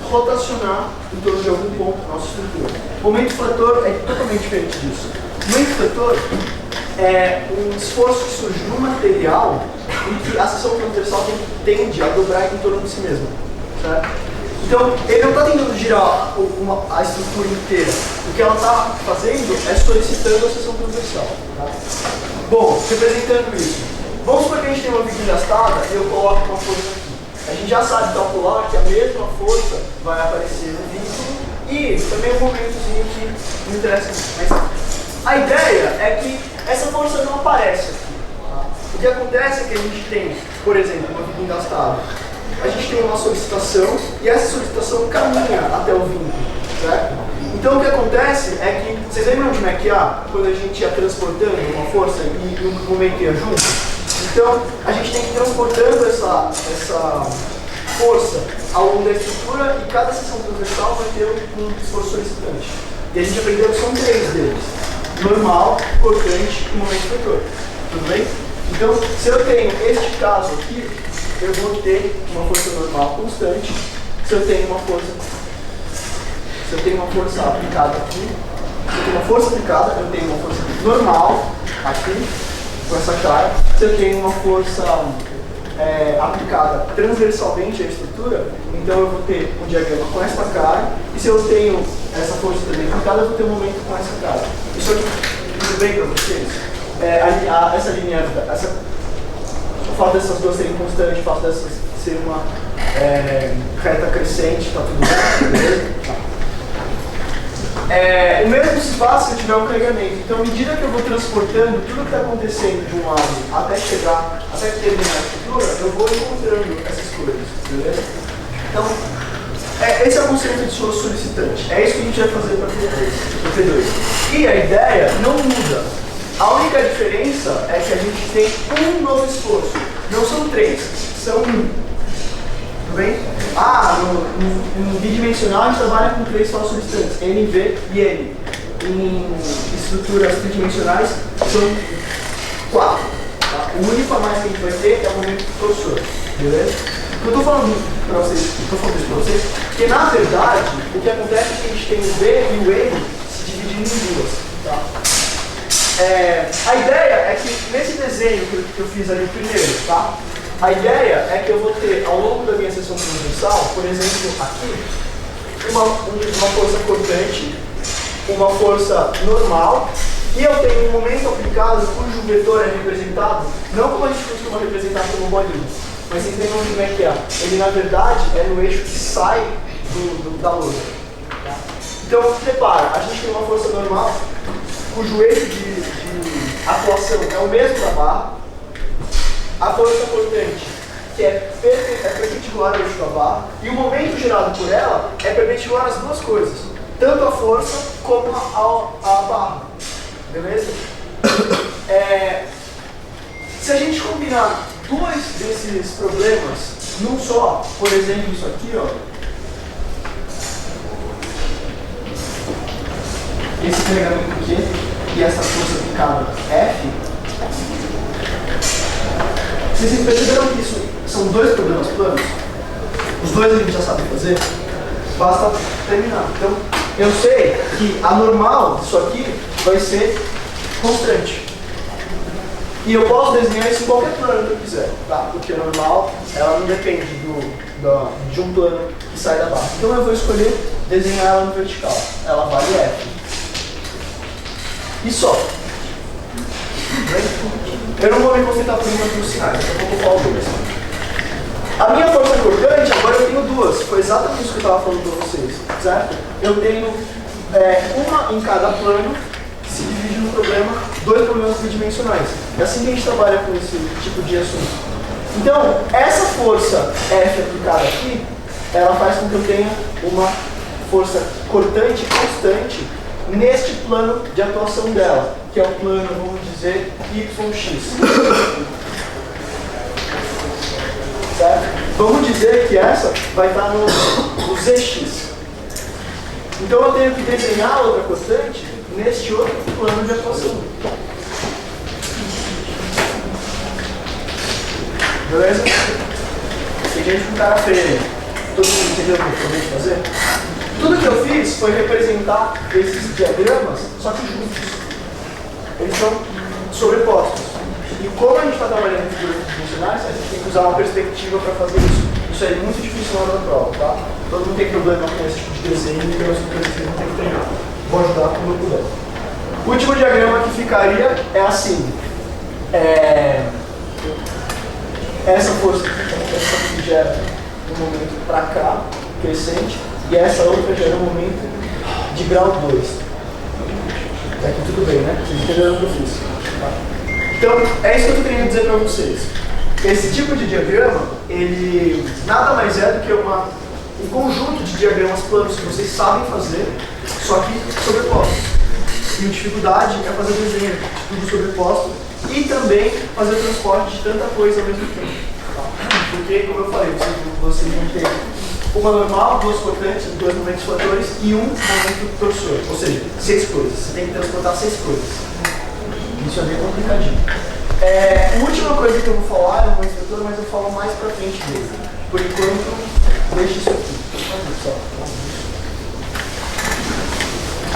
rotacionar em torno de algum ponto da nossa estrutura. O momento fletor é totalmente diferente disso. O momento fletor é um esforço que surge no material e que a seção transversal tende a dobrar em torno de si mesma. Certo? Então, ele não está tentando girar a estrutura inteira. O que ela está fazendo é solicitando a seção transversal. Tá? Bom, representando isso, vamos supor que a gente tem uma viga gastada e eu coloco uma força aqui. A gente já sabe calcular que a mesma força vai aparecer no vínculo e também um momentozinho que não interessa muito. Mas a ideia é que essa força não aparece aqui. Tá? O que acontece é que a gente tem, por exemplo, uma viga gastada. A gente tem uma solicitação e essa solicitação caminha até o vínculo, certo? Então o que acontece é que, vocês lembram de McKeown, quando a gente ia transportando uma força e o momento ia junto? Então a gente tem que ir transportando essa força ao longo da estrutura e cada seção transversal vai ter um esforço solicitante. E a gente aprendeu que são 3 deles: normal, cortante e momento fletor. Tudo bem? Então, se eu tenho este caso aqui, eu vou ter uma força normal constante. Se eu tenho uma força aplicada aqui, se eu tenho uma força aplicada, eu tenho uma força normal aqui, com essa cara. Se eu tenho uma força aplicada transversalmente à estrutura, então eu vou ter um diagrama com essa cara. E se eu tenho essa força também aplicada, eu vou ter um momento com essa cara. Isso aqui, tudo bem para vocês? Essa linha, o fato dessas duas serem constantes, o fato dessas ser uma reta crescente, tá tudo bem, beleza? Tá. O mesmo se passa se eu tiver um carregamento. Então, à medida que eu vou transportando tudo que está acontecendo de um lado até terminar a estrutura, eu vou encontrando essas coisas, beleza? Então, esse é o conceito de esforço solicitante. É isso que a gente vai fazer para o P2. E a ideia não muda. A única diferença é que a gente tem um novo esforço. Não são 3, são 1. Tudo bem? No bidimensional a gente trabalha com 3 esforços solicitante, N, V e N. Em estruturas tridimensionais são 4. Tá? O único a mais que a gente vai ter é o momento torçor. Beleza? Eu estou falando isso para vocês, porque na verdade o que acontece é que a gente tem o V e o N se dividindo em duas. Tá? A ideia é que nesse desenho que eu fiz ali primeiro, tá? A ideia é que eu vou ter ao longo da minha seção transversal, por exemplo, aqui, uma força cortante, uma força normal, e eu tenho um momento aplicado cujo vetor é representado, não como a gente costuma representar como bolinha, mas vocês lembram como é que é? Ele na verdade é no eixo que sai da lousa. Tá? Então, repara, a gente tem uma força normal, cujo eixo de atuação é o mesmo da barra, a força cortante, que é perpendicular ao eixo da barra, e o momento gerado por ela é perpendicular às duas coisas, tanto a força como a barra. Beleza? Se a gente combinar 2 desses problemas num só, por exemplo, isso aqui, ó, esse carregamento Q e essa força aplicada F, vocês perceberam que isso são 2 problemas planos? Os 2 a gente já sabe fazer, basta terminar. Então, eu sei que a normal disso aqui vai ser constante. E eu posso desenhar isso em qualquer plano que eu quiser, tá? Porque o normal, ela não depende de um plano que sai da base. Então eu vou escolher desenhar ela no vertical. Ela vale F. E só. Eu não vou me concentrar por enquanto nos sinais, daqui a pouco eu falo dois. A minha força cortante, agora eu tenho duas. Foi exatamente isso que eu estava falando para vocês, certo? Eu tenho uma em cada plano, que se divide no problema, dois problemas tridimensionais. É assim que a gente trabalha com esse tipo de assunto. Então, essa força F aplicada aqui, ela faz com que eu tenha uma força cortante constante neste plano de atuação dela, que é o plano, vamos dizer, YX. Certo? Vamos dizer que essa vai estar no ZX. Então eu tenho que desenhar outra constante neste outro plano de atuação. Beleza? Tem gente com cara feia. Todo mundo entendeu o que eu acabei de fazer? Tudo que eu fiz foi representar esses diagramas, só que juntos. Eles são sobrepostos. E como a gente está trabalhando em figuras tridimensionais, a gente tem que usar uma perspectiva para fazer isso. Isso é muito difícil na hora da prova, tá? Todo mundo tem problema com esse tipo de desenho, então essa coisa vocês não tem que treinar. Vou ajudar como eu puder. O último diagrama que ficaria é assim. Essa força que gera um momento para cá, crescente, e essa outra gera um momento de grau 2. Até aqui tudo bem, né? Vocês entenderam o que eu fiz. Tá? Então, é isso que eu estou querendo dizer para vocês. Esse tipo de diagrama, ele nada mais é do que um conjunto de diagramas planos que vocês sabem fazer, só que sobrepostos. E a dificuldade é fazer o desenho de tudo sobreposto e também fazer o transporte de tanta coisa ao mesmo tempo. Tá? Porque, como eu falei, vocês vão ter uma normal, duas cortantes, dois momentos fatores e um momento torsor. Ou seja, 6 coisas. Você tem que transportar 6 coisas. Isso é bem complicadinho. A última coisa que eu vou falar é um instrutor, mas eu falo mais pra frente dele. Por enquanto, deixa isso aqui.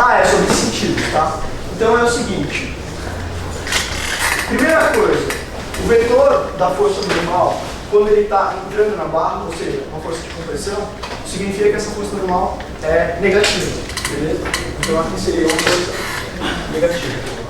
É sobre sentido, tá? Então é o seguinte. Primeira coisa, o vetor da força normal, quando ele está entrando na barra, ou seja, uma força de compressão, significa que essa força normal é negativa, beleza? Então aqui seria uma força negativa.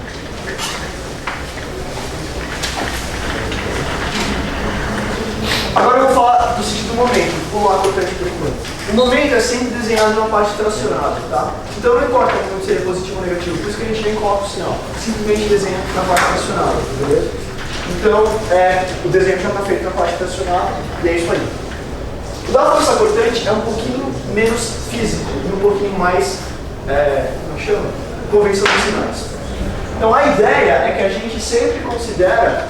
Agora eu vou falar do sentido do momento, vou pular cortante por enquanto. O momento é sempre desenhado numa parte tracionada, tá? Então não importa se seria positivo ou negativo, por isso que a gente nem coloca o sinal. Simplesmente desenha na parte tracionada, beleza? Então, o desenho já está feito na parte tracionada e é isso aí. O da força cortante é um pouquinho menos físico e um pouquinho mais, como chama? Convenção dos sinais. Então a ideia é que a gente sempre considera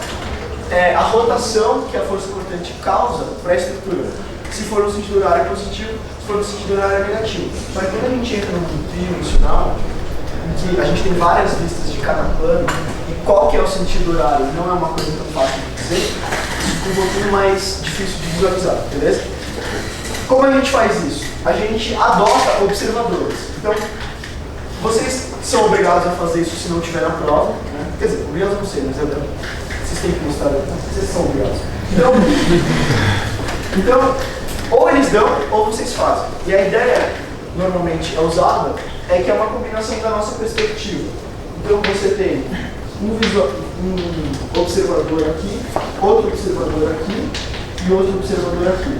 a rotação que a força cortante causa para a estrutura. Se for no sentido horário positivo, se for no sentido horário negativo. Só que quando a gente entra num tridimensional, em que a gente tem várias listas de cada plano, e qual que é o sentido horário não é uma coisa tão fácil de dizer, isso fica um pouquinho mais difícil de visualizar, beleza? Como a gente faz isso? A gente adota observadores. Então, vocês são obrigados a fazer isso se não tiver na prova, né? Quer dizer, obrigados não sei, mas vocês têm que mostrar, vocês são obrigados. Então, ou eles dão, ou vocês fazem. E a ideia, normalmente, é usada, é que é uma combinação da nossa perspectiva. Então, você tem um observador aqui, outro observador aqui e outro observador aqui.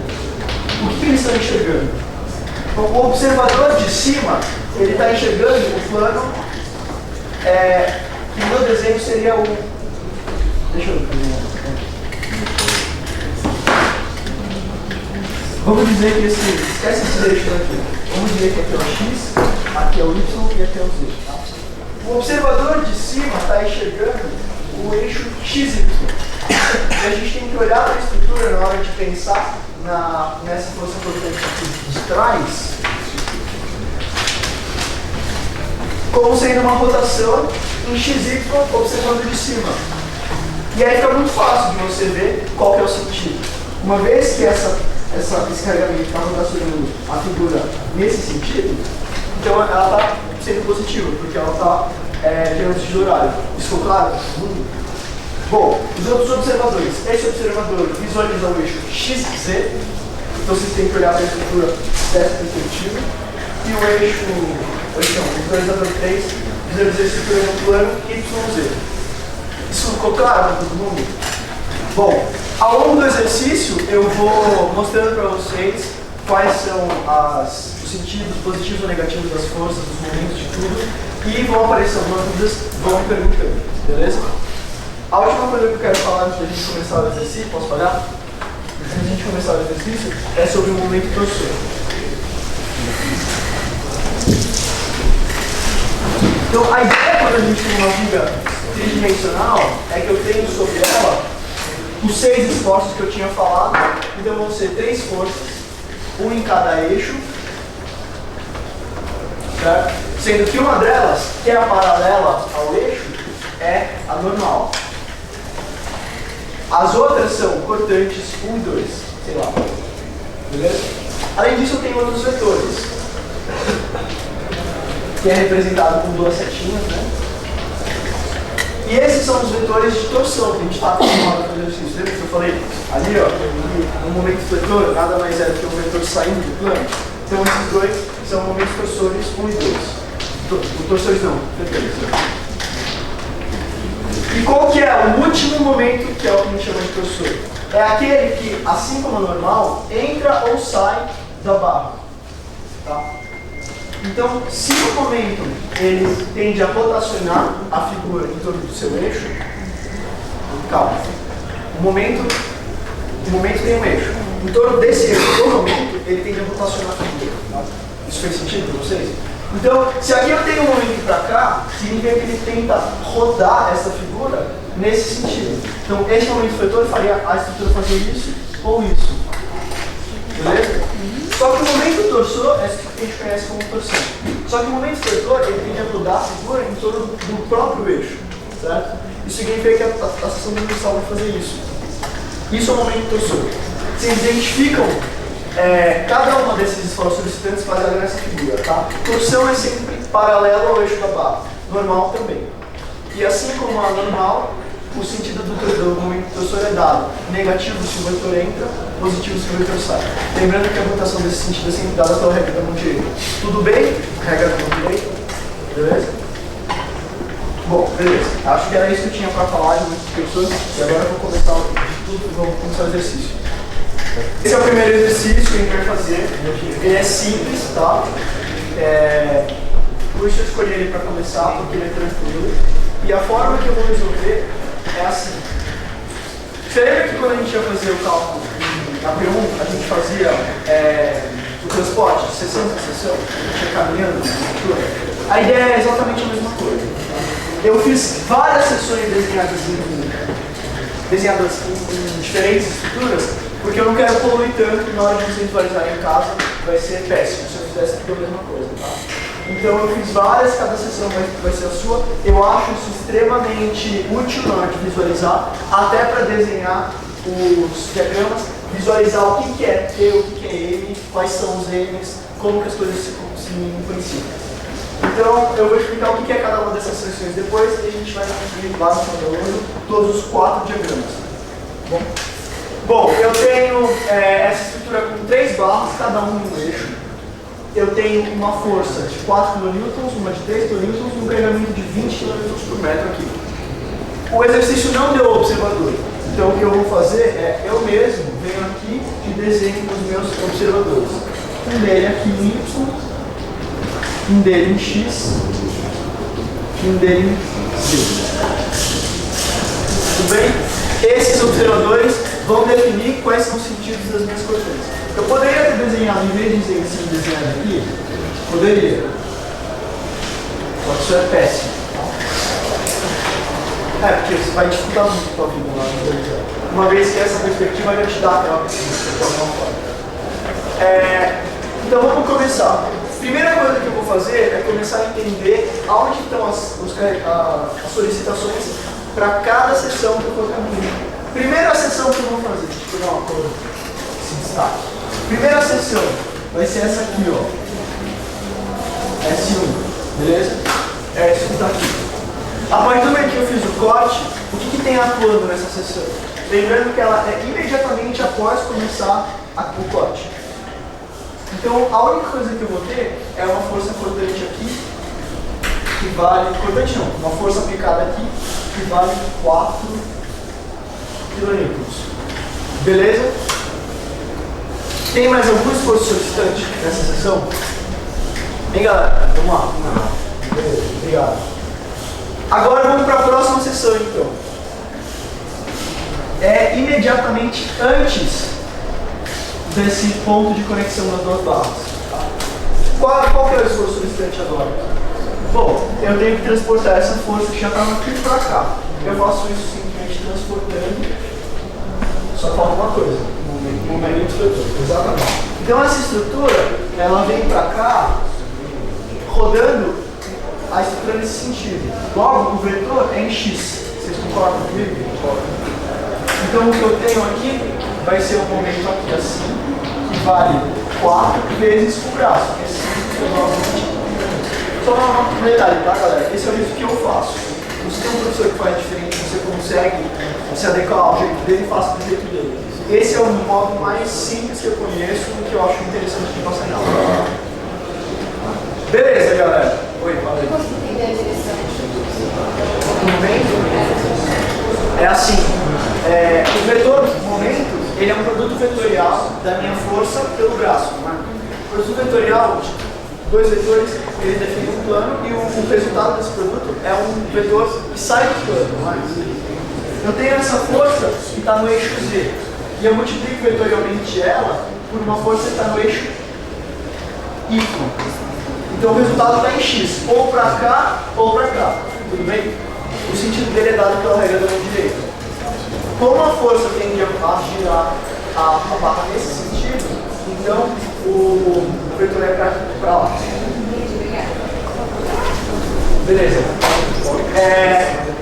O que eles estão enxergando? Então, o observador de cima, ele está enxergando o plano que no meu desenho seria o... Deixa eu ver. Vamos dizer que esquece esse eixo aqui. Vamos dizer que aqui é o X, aqui é o Y e aqui é o Z. Tá? O observador de cima está enxergando o eixo XY. E a gente tem que olhar para a estrutura na hora de pensar nessa força cortante aqui de trás como sendo uma rotação em XY observando de cima. E aí fica muito fácil de você ver qual que é o sentido. Uma vez que esse carregamento está rotacionando a figura nesse sentido, então ela está sendo positiva, porque ela está gerando sentido horário. Isso ficou claro? Bom, os outros observadores. Esse observador visualiza o eixo XZ, então vocês têm que olhar para a estrutura dessa perspectiva. E o eixo, o visualizador 3, visualiza a estrutura no plano YZ. Isso ficou claro para todo mundo? Bom, ao longo do exercício eu vou mostrando para vocês quais são os sentidos positivos ou negativos das forças, dos momentos de tudo, e vão aparecer algumas dúvidas, vão me perguntando, beleza? A última coisa que eu quero falar antes da gente começar o exercício, posso falar? Antes da gente começar o exercício, é sobre o momento torsor. Então, a ideia quando a gente tem uma viga tridimensional é que eu tenho sobre ela os 6 esforços que eu tinha falado, então vão ser 3 forças, um em cada eixo, certo? Sendo que uma delas, que é a paralela ao eixo, é a normal. As outras são cortantes 1 e 2, sei lá, beleza? Além disso, eu tenho outros vetores, que é representado com 2 setinhas, né? E esses são os vetores de torção que a gente está acostumado a fazer exercício. Lembra que eu falei? Ali, ó, no momento fletor, nada mais é do que um vetor saindo do plano. Então, esses dois são momentos torsores 1 e 2. Torsores não, vetores. E qual que é o último momento, que é o que a gente chama de torsor? É aquele que, assim como a normal, entra ou sai da barra. Tá? Então, se o momento ele tende a rotacionar a figura em torno do seu eixo, calma, o momento tem um eixo. Em torno desse eixo do momento, ele tende a rotacionar a figura. Tá? Isso fez sentido para vocês? Então, se aqui eu tenho um momento para cá, significa que ele tenta rodar essa figura nesse sentido. Então, esse momento fletor faria a estrutura fazer isso ou isso. Beleza? Só que o momento torsor é isso que a gente conhece como torção. Só que o momento fletor, ele tende a rodar a figura em torno do próprio eixo. Certo? Isso significa que a seção universal vai fazer isso. Isso é o momento torsor. Vocês identificam cada uma desses esforços solicitantes baseado nessa figura, tá? Torção é sempre paralela ao eixo da barra, normal também. E assim como a normal, o sentido do momento torsor é dado negativo se o vetor entra, positivo se o vetor sai. Lembrando que a rotação desse sentido é sempre dada pela regra da mão direita. Tudo bem? Regra da mão direita. Beleza? Bom, beleza. Acho que era isso que eu tinha para falar de muitos torsores. E agora eu vou começar o exercício. Esse é o primeiro exercício que a gente vai fazer. Ele é simples, tá? Por isso eu escolhi ele para começar, porque ele é tranquilo. E a forma que eu vou resolver é assim. Você lembra que quando a gente ia fazer o cálculo na P1, a gente fazia o transporte de sessão em sessão, a gente ia caminhando na estrutura? A ideia é exatamente a mesma coisa. Eu fiz várias sessões desenhadas em diferentes estruturas, porque eu não quero poluir tanto na hora de vocês visualizarem em casa, vai ser péssimo se eu fizesse tudo a mesma coisa, tá? Então eu fiz várias, cada sessão vai ser a sua. Eu acho isso extremamente útil na hora de visualizar, até para desenhar os diagramas, visualizar o que é T, o que é M, quais são os M's, como que as coisas se influenciam. Então eu vou explicar o que é cada uma dessas sessões depois e a gente vai construir basicamente todos os 4 diagramas. Bom, eu tenho essa estrutura com 3 barras, cada um no eixo. Eu tenho uma força de 4 kN, uma de 3 kN e um carregamento de 20 kN por metro aqui. O exercício não deu observador, então o que eu vou fazer é, eu mesmo venho aqui e desenho os meus observadores. Um dele aqui em Y, um dele em X e um dele em Z. Tudo bem? Esses observadores vão definir quais são os sentidos das minhas cortantes. Eu poderia ter desenhado, em vez de dizer assim, desenhado aqui, poderia. Só que isso é péssimo. Porque você vai dificultar muito a tua vida lá no desenho. Uma vez que essa perspectiva já te dá aquela perspectiva de alguma forma. Então vamos começar. Primeira coisa que eu vou fazer é começar a entender aonde estão as solicitações para cada sessão que eu for caminhando. Primeira sessão que eu vou fazer, deixa eu pegar uma coisa, esse destaque. Primeira sessão vai ser essa aqui, ó. S1, beleza? É isso que tá aqui. A partir do momento que eu fiz o corte, o que que tem atuando nessa seção? Lembrando que ela é imediatamente após começar o corte. Então, a única coisa que eu vou ter é uma força cortante aqui, que vale, cortante não, uma força aplicada aqui, que vale 4 kN. Beleza? Tem mais algum esforço solicitante nessa sessão? Bem, galera, vamos lá. Beleza, obrigado. Agora vamos para a próxima sessão, então. É imediatamente antes desse ponto de conexão das duas barras. Tá? Qual que é o esforço solicitante agora? Bom, eu tenho que transportar essa força que já estava aqui para cá. Eu faço isso simplesmente transportando. Só falta uma coisa, momento de estrutura. Exatamente. Então essa estrutura, ela vem para cá, rodando a estrutura nesse sentido. Logo, o vetor é em x. Vocês concordam comigo? Então o que eu tenho aqui vai ser um momento aqui assim, que vale 4 vezes o braço, que é 5, só um detalhe, tá, galera? Esse é o jeito que eu faço. Se tem um professor que faz diferente, você consegue se adequar ao jeito dele, faça do jeito dele. Esse é o modo mais simples que eu conheço e que eu acho interessante de passar em aula. Beleza, galera? Oi, fala aí.
Posso entender a direção?
Tudo bem? É assim, o vetor momento, ele é um produto vetorial da minha força pelo braço. Não é? O produto vetorial, dois vetores, ele define um plano e o resultado desse produto é um vetor que sai do plano. Não é? Eu tenho essa força que está no eixo Z e eu multiplico vetorialmente ela por uma força que está no eixo Y. Então o resultado está em X, ou para cá ou para cá. Tudo bem? O sentido dele é dado pela regra da mão direita. Como a força tende a girar a barra nesse sentido, então o vetor é para lá. Beleza.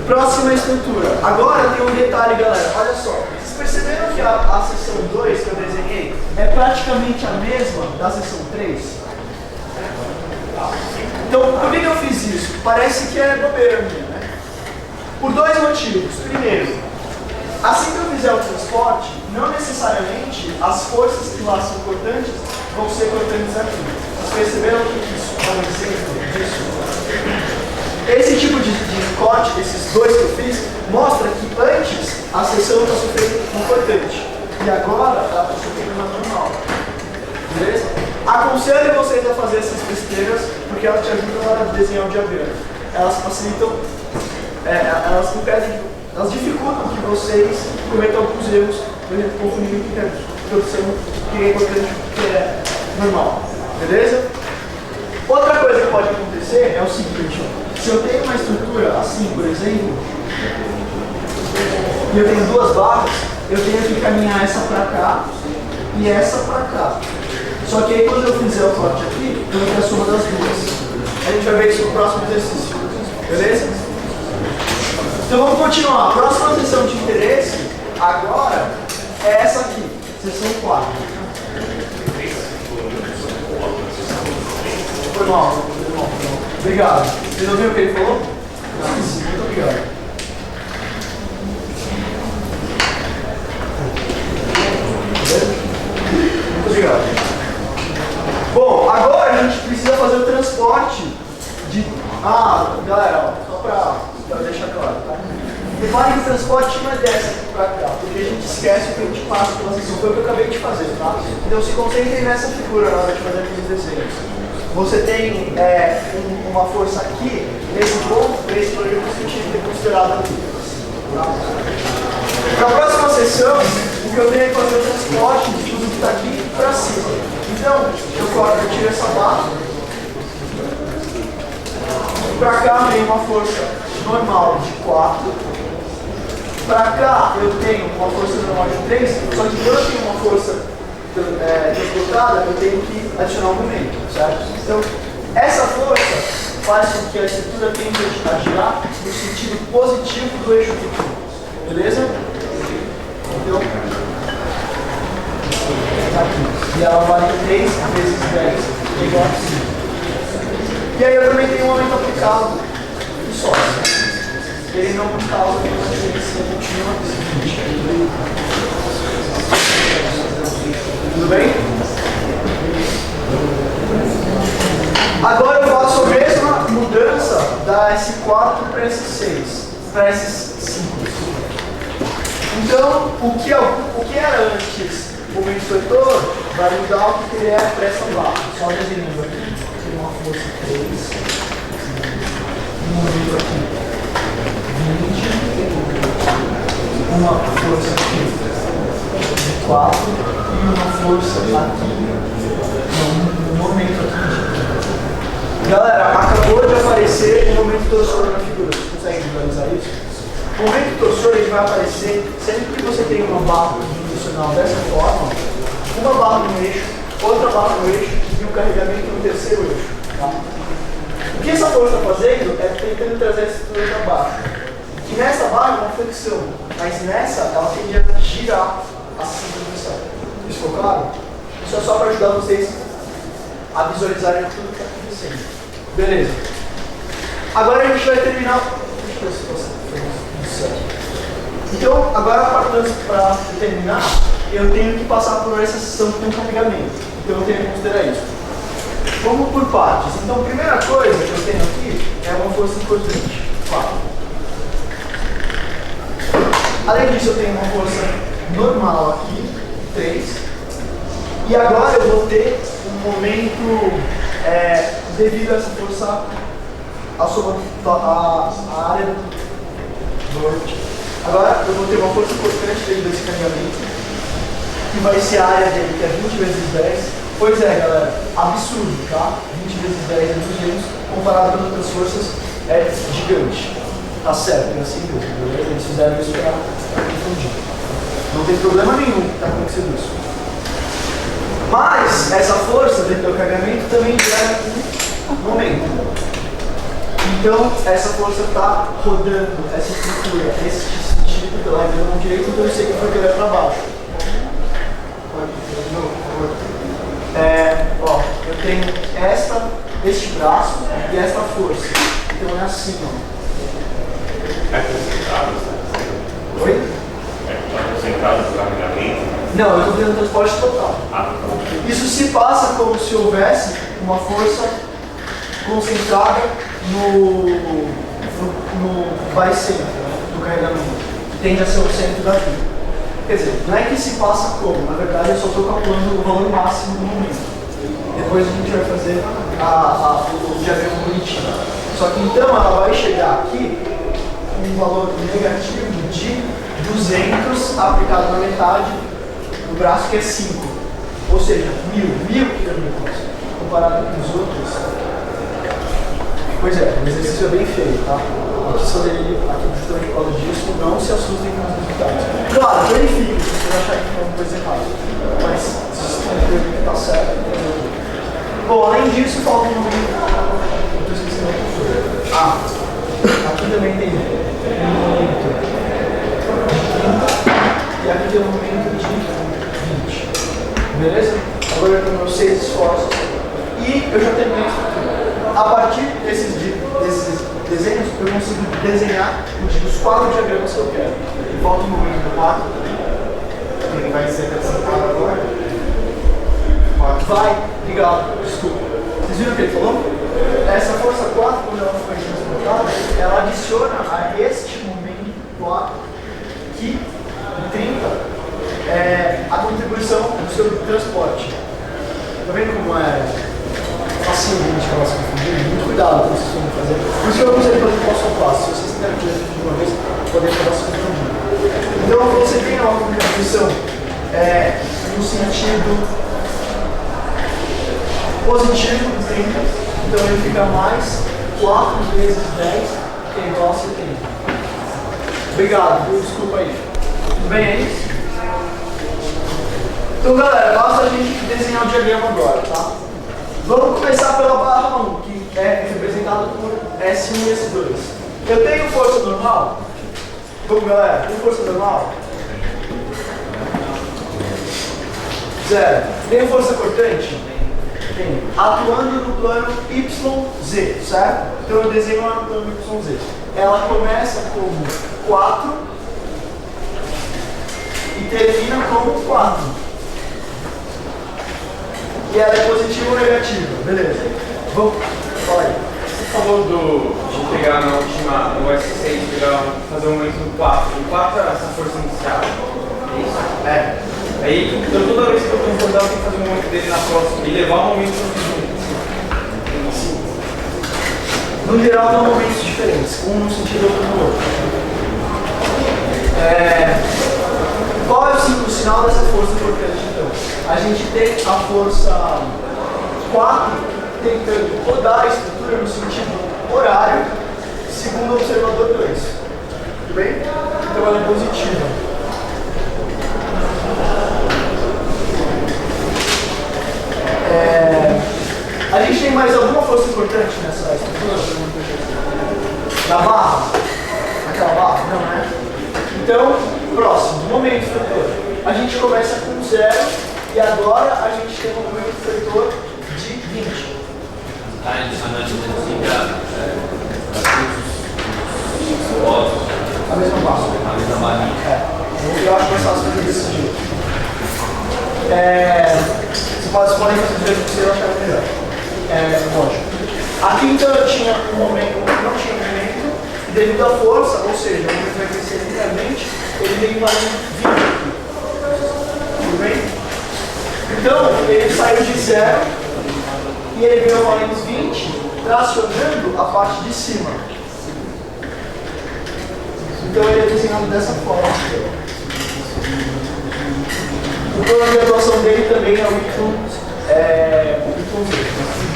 Próxima estrutura. Agora tem um detalhe, galera. Olha só. Vocês perceberam que a seção 2 que eu desenhei é praticamente a mesma da seção 3? Então, por que eu fiz isso? Parece que é bobeira minha, né? Por dois motivos. Primeiro, assim que eu fizer o transporte, não necessariamente as forças que lá são cortantes vão ser cortantes aqui. Vocês perceberam que isso é um exemplo disso? Esse tipo de corte, esses dois que eu fiz, mostra que antes a seção está sofrendo um cortante e agora ela está sofrendo uma normal. Beleza? Aconselho vocês a fazer essas besteiras porque elas te ajudam a desenhar o diagrama. Elas facilitam, elas impedem, elas dificultam que vocês cometam alguns erros, por exemplo, confundindo o que é produção, o que é importante e o que é normal. Beleza? Outra coisa que pode acontecer é o seguinte, se eu tenho uma estrutura assim, por exemplo, e eu tenho duas barras, eu tenho que caminhar essa para cá e essa para cá. Só que aí quando eu fizer o corte aqui, eu vou ter a soma das duas. A gente vai ver isso no próximo exercício. Beleza? Então vamos continuar. A próxima seção de interesse agora é essa aqui, seção 4. Foi mal. Obrigado. Vocês ouviram o que ele falou? Sim, muito obrigado. Muito obrigado. Bom, agora a gente precisa fazer o transporte de... galera, ó, só para deixar claro, tá? Reparem que o transporte não é dessa aqui para cá, porque a gente esquece o que a gente passa pela sessão. Foi o que eu acabei de fazer, tá? Então se concentrem nessa figura na hora de fazer aqueles desenhos. Você tem uma força aqui, nesse ponto, para esse projeto você tinha que ter considerado aqui. Tá? Para a próxima sessão, o que eu tenho é fazer o transporte de tudo que está aqui para cima. Então, eu tiro essa barra. Para cá vem uma força normal de 4. Para cá eu tenho uma força normal de 3, só que quando eu tenho uma força transportada, eu tenho que adicionar um momento, certo? Então, essa força faz com que a estrutura tende a girar no sentido positivo do eixo do. Beleza? Então, aqui. E ela vale 3 vezes 10, igual a 5. E aí eu também tenho um momento aplicado e só. ele não causa nenhuma diferença contínua. Tudo bem? Agora eu faço a mesma mudança da S4 para S6, para S5. Então, o que era antes o momento vetor vai mudar o que ele é para essa barra. Só desenhando aqui, tem uma força 3, um momento aqui 20, uma força aqui de 4 e uma força aqui, um momento aqui. Galera, acabou de aparecer o momento torsor na figura. Vocês conseguem visualizar isso? O momento torsor ele vai aparecer sempre que você tem uma barra direcional dessa forma, uma barra no eixo, outra barra no eixo e um carregamento no terceiro eixo. Tá? O que essa força está fazendo é tentando trazer essa estrutura para baixo. E nessa barra é uma flexão, mas nessa ela tende a girar a centrifugação. Isso ficou claro? Isso é só para ajudar vocês a visualizarem tudo que está acontecendo. Beleza. Agora a gente vai terminar. Deixa eu ver se você. Então, agora para terminar, eu tenho que passar por essa sessão com carregamento. Então eu tenho que considerar isso. Vamos por partes. Então a primeira coisa que eu tenho aqui é uma força importante. 4. Além disso, eu tenho uma força normal aqui, 3. E agora eu vou ter um momento devido a essa força, a área do. Agora eu vou ter uma força importante devido a esse carregamento, que vai ser a área dele, que é 20 vezes 10. Pois é, galera, absurdo, tá? 20 vezes 10 é 200, comparado com outras forças, é gigante. Tá certo, é assim mesmo, beleza? Eles fizeram isso para confundir. Não tem problema nenhum que tá acontecendo isso. Mas essa força dentro do carregamento também gera um momento. Então, essa força está rodando essa estrutura, esse sentido pela mão direita, então eu sei que vai virar para baixo. Ó, eu tenho este braço e esta força. Então é assim, ó.
É concentrado?
Oi?
É concentrado no carregamento?
Não, eu estou fazendo transporte total. Isso se passa como se houvesse uma força concentrada no baricentro, do carregamento, que tende a ser o centro da vida. Quer dizer, não é que se passa como, na verdade eu só estou calculando o valor máximo do momento. Depois a gente vai fazer o diagrama bonitinho. Só que então ela vai chegar aqui com um valor negativo de 200 aplicado na metade do braço, que é 5. Ou seja, 1000 km, comparado com os outros. Pois é, o exercício é bem feio, tá? Eu quis fazer ele aqui justamente por causa disso, não se assustem com os resultados. Claro, verifique se você achar que tem alguma coisa errada, mas se você confirma que está certo, bom, além disso, falta um momento. Eu estou esquecendo outra coisa. Aqui também tem um momento de 30 e aqui tem um momento de 20. Beleza? Agora eu tenho meus 6 esforços e eu já terminei a estrutura. A partir desses desenhos, eu consigo desenhar os 4 diagramas que eu quero. Falta um momento do 4, ele vai ser acrescentado agora. Vai, obrigado, desculpa. Vocês viram o que ele falou? Essa força 4, quando ela foi transportada, ela adiciona a este momento 4, que em 30 é a contribuição do seu transporte. Tá vendo como é? Facilmente que elas confundirem, muito cuidado com o que vocês vão fazer. Por isso que eu usei fazer passo a passo. Se vocês quiserem fazer de uma vez, podem acabar se confundindo. Então você tem uma contribuição no sentido positivo do 30, então ele fica mais 4 vezes 10, que é igual a 70. Obrigado, desculpa aí. Tudo bem aí? Então galera, basta a gente desenhar o diagrama agora, tá? Vamos começar pela barra 1, que é representada por S1 e S2. Eu tenho força normal? Vamos, galera, tem força normal? 0. Tenho força cortante? tem atuando no plano YZ, certo? Então eu desenho ela no plano YZ. Ela começa como 4 e termina como 4. E ela é positiva ou negativa? Beleza. Vamos. Fala aí.
Você falou de pegar na última, no S6, fazer um momento no 4. O 4 é essa força inicial. É isso?
É.
Aí, então toda vez que eu concordar, eu tenho que fazer um momento dele na próxima e levar o momento pro segundo.
Sim. No geral, são momentos diferentes, um no sentido outro no outro. Qual é o sinal dessa força importante, então? A gente tem a força 4 tentando rodar a estrutura no sentido horário, segundo o observador 2. Tudo bem? Então ela é positiva. A gente tem mais alguma força importante nessa estrutura? Na barra? Naquela barra? Não, né? Então, próximo, momento fletor. A gente começa com 0 e agora a gente tem um momento fletor de 20.
Tá analisando assim para os ossos,
A mesma barra.
a mesma barrinha.
Eu acho mais fácil fazer desse jeito. Vocês podem fazer do jeito que vocês acharem melhor. Lógico. Aqui então eu tinha um momento, não tinha um momento, e devido à força, ou seja, o momento vai crescer linearmente, ele vem valendo 20 aqui. Tudo bem? Então, ele saiu de 0 e ele veio valendo 20, tracionando a parte de cima. Então ele é desenhado dessa forma. O plano de atuação dele também é o Y.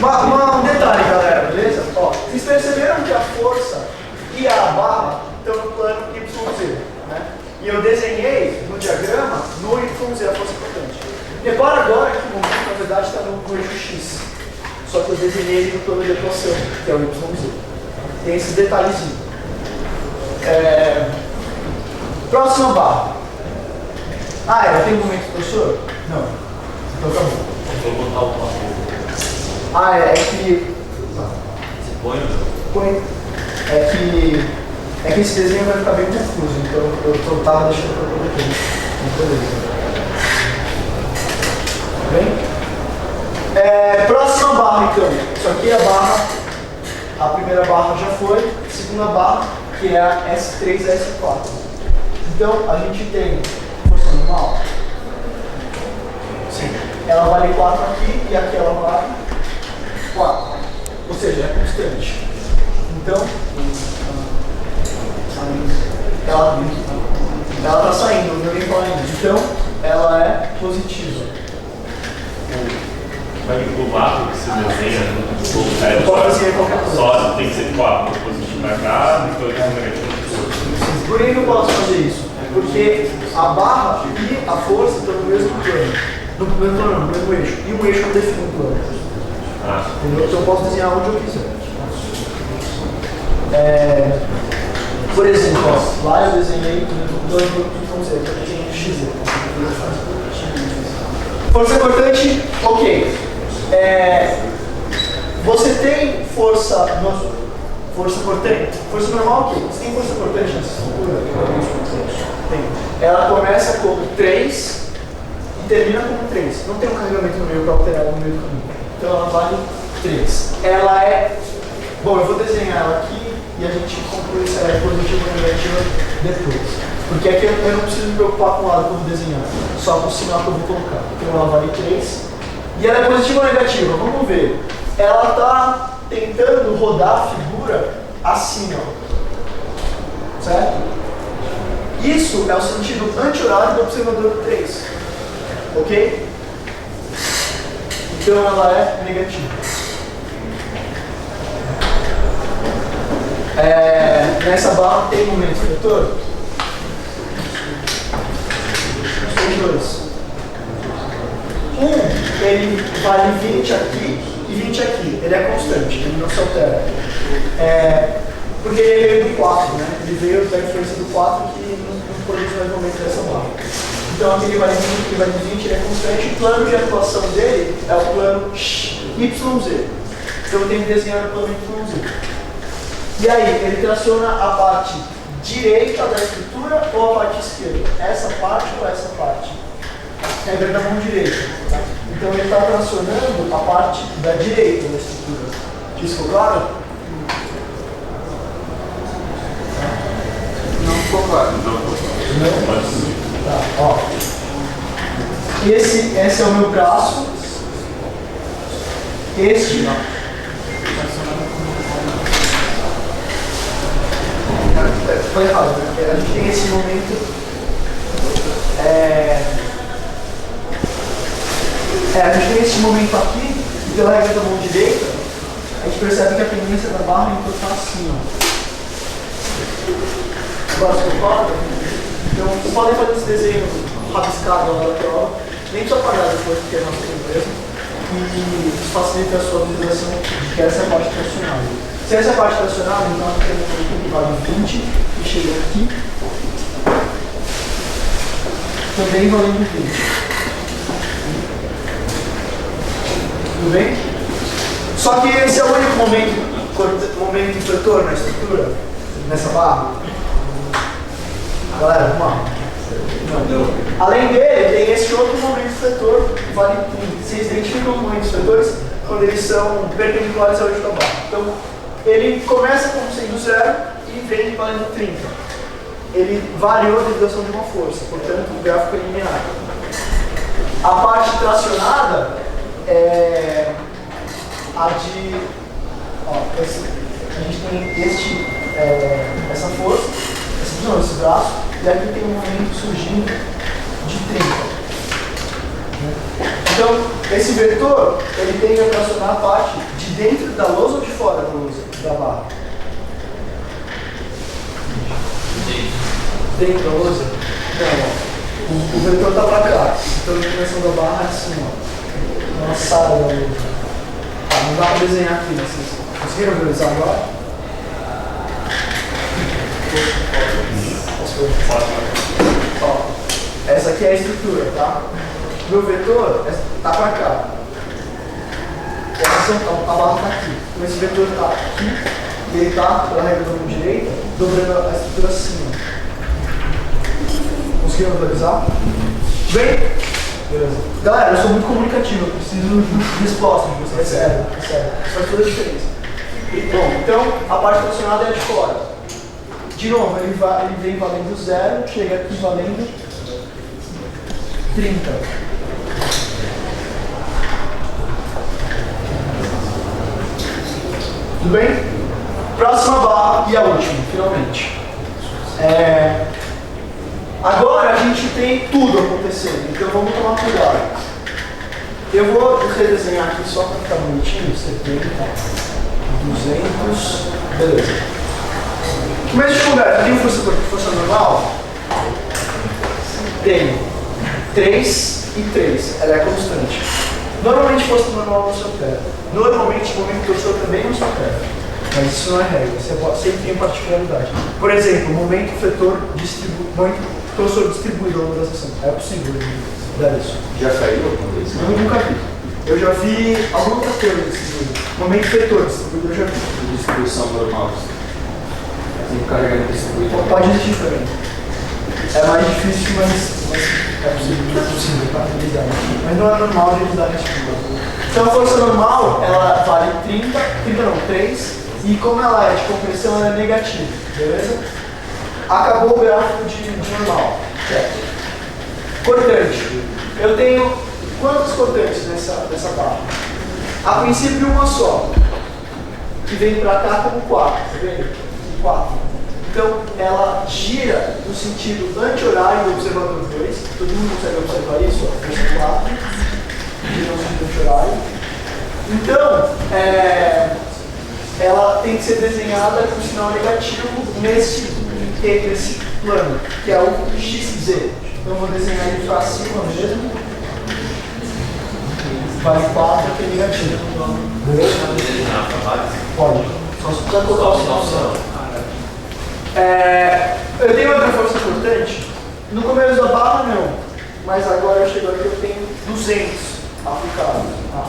Um detalhe, galera, beleza? Ó, vocês perceberam que a força e a barra estão no plano YZ, né? E eu desenhei no diagrama no YZ, a força importante. Repara agora que o momento, na verdade, está no eixo X. Só que eu desenhei ele no plano de atuação, que é o YZ. Tem esse detalhezinho. Próxima barra. Tem um momento, professor? Não. Então tá bom.
Vou botar o papo.
É que.
Você põe
Põe. É que esse desenho vai ficar bem confuso, então eu tava deixando para poder ter. Beleza? Bem? Próxima barra, então. Isso aqui é a barra. A primeira barra já foi. A segunda barra, que é a S3 e a S4. Então, a gente tem força normal. Sim. Ela vale 4 aqui e aqui ela vale 4. Ou seja, é constante. Então, ela está saindo, não nem falando isso. Então, ela é positiva.
Mas o lado que se desenha
Pode ser qualquer coisa.
só tem que ser 4 positivo para cá e 2 negativo.
Por que eu não posso fazer isso? Porque a barra e a força estão no mesmo plano. No mesmo plano, no mesmo eixo. E o eixo não define o plano. Entendeu? Então eu posso desenhar onde eu quiser. Por exemplo, ó, lá eu desenhei o plano de eu desenhei XZ. Força cortante, ok. Você tem força cortante? Força normal, ok. Você tem força cortante nessa estrutura? Tem. Ela começa como 3 e termina como 3. Não tem um carregamento no meio para alterar ela no meio do caminho. Então ela vale 3. Ela é... Bom, eu vou desenhar ela aqui e a gente conclui se ela é positiva ou negativa depois. Porque aqui eu não preciso me preocupar com o lado que eu vou desenhar, só com o sinal que eu vou colocar. Então ela vale 3. E ela é positiva ou negativa? Vamos ver. Ela está tentando rodar a figura assim, ó. Certo? Isso é o sentido anti-horário do observador 3. Ok? Então ela é negativa. Nessa barra tem momento fletor? Tem 2. Ele vale 20 aqui e 20 aqui. Ele é constante, ele não se altera. Porque ele veio do 4, né? Ele veio da influência do 4 que não produz mais momento dessa barra. Então aquele vale 20, aquele vale 20, ele é constante. O plano de atuação dele é o plano X. YZ. Então eu tenho que desenhar o plano YZ. E aí, ele traciona a parte direita da estrutura ou a parte esquerda? Essa parte ou essa parte? É da mão direita. Tá? Então ele está tracionando a parte da direita da estrutura. Isso ficou claro?
Não ficou claro.
Tá, ó. Esse é o meu braço. Este foi errado, né? A gente tem esse momento. A gente tem esse momento aqui, e pela regra da mão direita, a gente percebe que a tendência da barra é encurtar assim, ó. Agora você concorda? Então, vocês podem fazer esse desenho rabiscado na lateral, nem precisa apagar depois, porque é a nossa empresa, e isso facilita a sua visualização de que essa é a parte tracionada. Se essa é a parte tracionada, então nós temos um ponto que vale 20 e chega aqui, também valendo 20. Tudo bem? Só que esse é o único momento infletor na estrutura, nessa barra. Galera, vamos lá. Não. Além dele, tem esse outro momento infletor que vale 30. Vocês identificam os momentos infletores quando eles são perpendiculares ao eixo da barra. Então, ele começa como sendo 0 e vem valendo 30. Ele variou a direção de uma força, portanto, o gráfico é linear. A parte tracionada é a de. Ó, a gente tem essa força, esse braço, e aqui tem um momento surgindo de 30. Então, esse vetor, ele tende a tracionar a parte de dentro da lousa ou de fora da lousa, da barra? Dentro da lousa? Não, o vetor está para cá. Então, a inclinação da barra é assim, ó. Uma sala da lousa. Não dá para desenhar aqui, né? Vocês conseguiram visualizar agora? Ó, essa aqui é a estrutura, tá? Meu vetor está para cá. A barra está aqui. Então esse vetor está aqui e ele está, pela regra da mão direita, dobrando a estrutura acima. Conseguiram visualizar? Bem? Beleza. Galera, eu sou muito comunicativo, eu preciso de resposta de vocês. É sério. Isso faz toda a diferença. Bom, então a parte tracionada é de fora. De novo, ele vem valendo 0, chega aqui valendo 30. Tudo bem? Próxima barra e a última, finalmente. Agora a gente tem tudo acontecendo, então vamos tomar cuidado. Eu vou redesenhar aqui só para ficar bonitinho, 70, 200, beleza. Mas deixa eu ver, tem força normal? Tenho 3 e 3, ela é constante. Normalmente força normal no seu pé. Normalmente o momento torsor também no seu pé. Mas isso não é regra, você sempre tem particularidade. Por exemplo, o momento fletor torsor distribuído ao longo da sessão. É possível dar isso.
Já saiu alguma vez?
Eu nunca vi. Eu já vi alguma outra coisa distribuído. Momento fletor distribuído eu já vi.
Distribuição normal. Tem que carregar e distribuir.
Pode existir também. É mais difícil, mas é possível, tá? Mas não é normal eles darem esse tipo. Então a força normal, ela vale 3, e como ela é de compressão, ela é negativa, beleza? Acabou o gráfico de normal, certo? Cortante. Eu tenho quantas cortantes nessa barra? A princípio uma só, que vem para cá como 4, tá vendo? 4. Então, ela gira no sentido anti-horário do observador 2. Todo mundo consegue observar isso? Ó, força 4. Gira no sentido anti-horário. Então, ela tem que ser desenhada com sinal negativo nesse plano, que é o XZ. Então, eu vou desenhar ele para cima mesmo. Vale 4, que é negativo. Pode. Só se precisar colocar o sinal. Eu tenho outra força cortante. No começo da barra, não. Mas agora eu chego aqui, eu tenho 200 aplicados. Tá?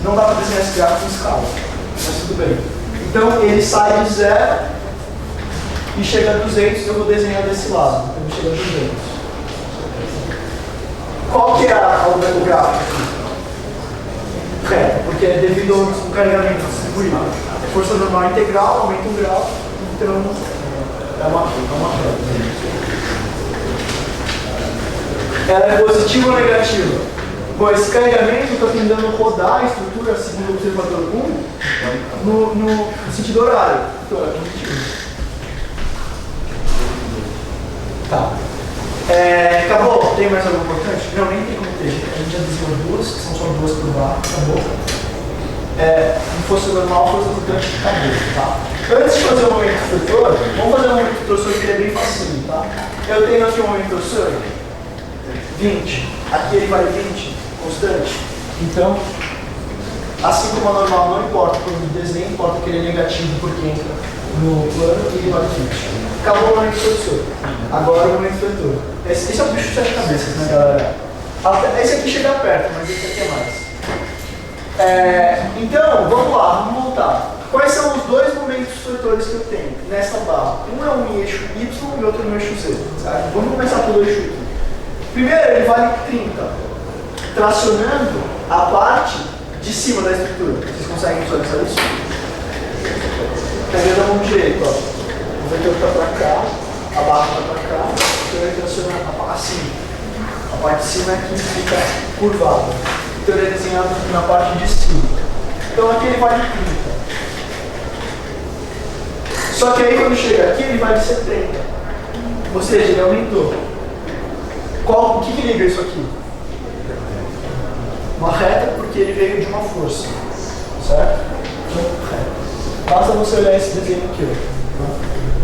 Não dá para desenhar esse gráfico em escala, mas tudo bem. Então ele sai de 0 e chega a 200, eu vou desenhar desse lado. Então ele chega a 200. Qual que é o gráfico? Reta, porque é devido ao carregamento distribuído. É força normal integral, aumenta 1 grau, então é uma reta. Ela é positiva ou negativa? Bom, esse carregamento está tentando rodar a estrutura, segundo o observador 1, no sentido horário. Então, é positivo. Tá. Acabou? Tem mais algo importante? Não, nem tem como ter. A gente já desenhou duas, que são só duas por bar. Acabou. Força normal, força flutuante, acabou. Tá? Antes de fazer o momento flutor, vamos fazer o momento torçor, que ele é bem facinho. Tá? Eu tenho aqui o momento torçor, 20. Aqui ele vale 20, constante. Então, assim como a normal não importa quando o desenho, importa que ele é negativo porque entra no plano e ele vale 20. Acabou o momento torçor. Agora o momento flutor. Esse é o bicho de 7 cabeças, né, galera? Esse aqui chega perto, mas esse aqui é mais. Então, vamos lá, vamos voltar. Quais são os dois momentos flutores que eu tenho nessa barra? Um é um em eixo Y e outro no eixo Z. Certo? Vamos começar pelo eixo Y. Primeiro, ele vale 30, tracionando a parte de cima da estrutura. Vocês conseguem visualizar isso? Pegando a mão direita, ó. O vetor está para cá, a barra está para cá, então ele traciona assim. A parte de cima aqui fica curvada. Então ele é desenhado na parte de cima. Então aqui ele vale 30. Só que aí quando chega aqui ele vale 70. Ou seja, ele aumentou. O que liga isso aqui? Uma reta, porque ele veio de uma força. Certo? Reta. Basta você olhar esse desenho aqui. Ó.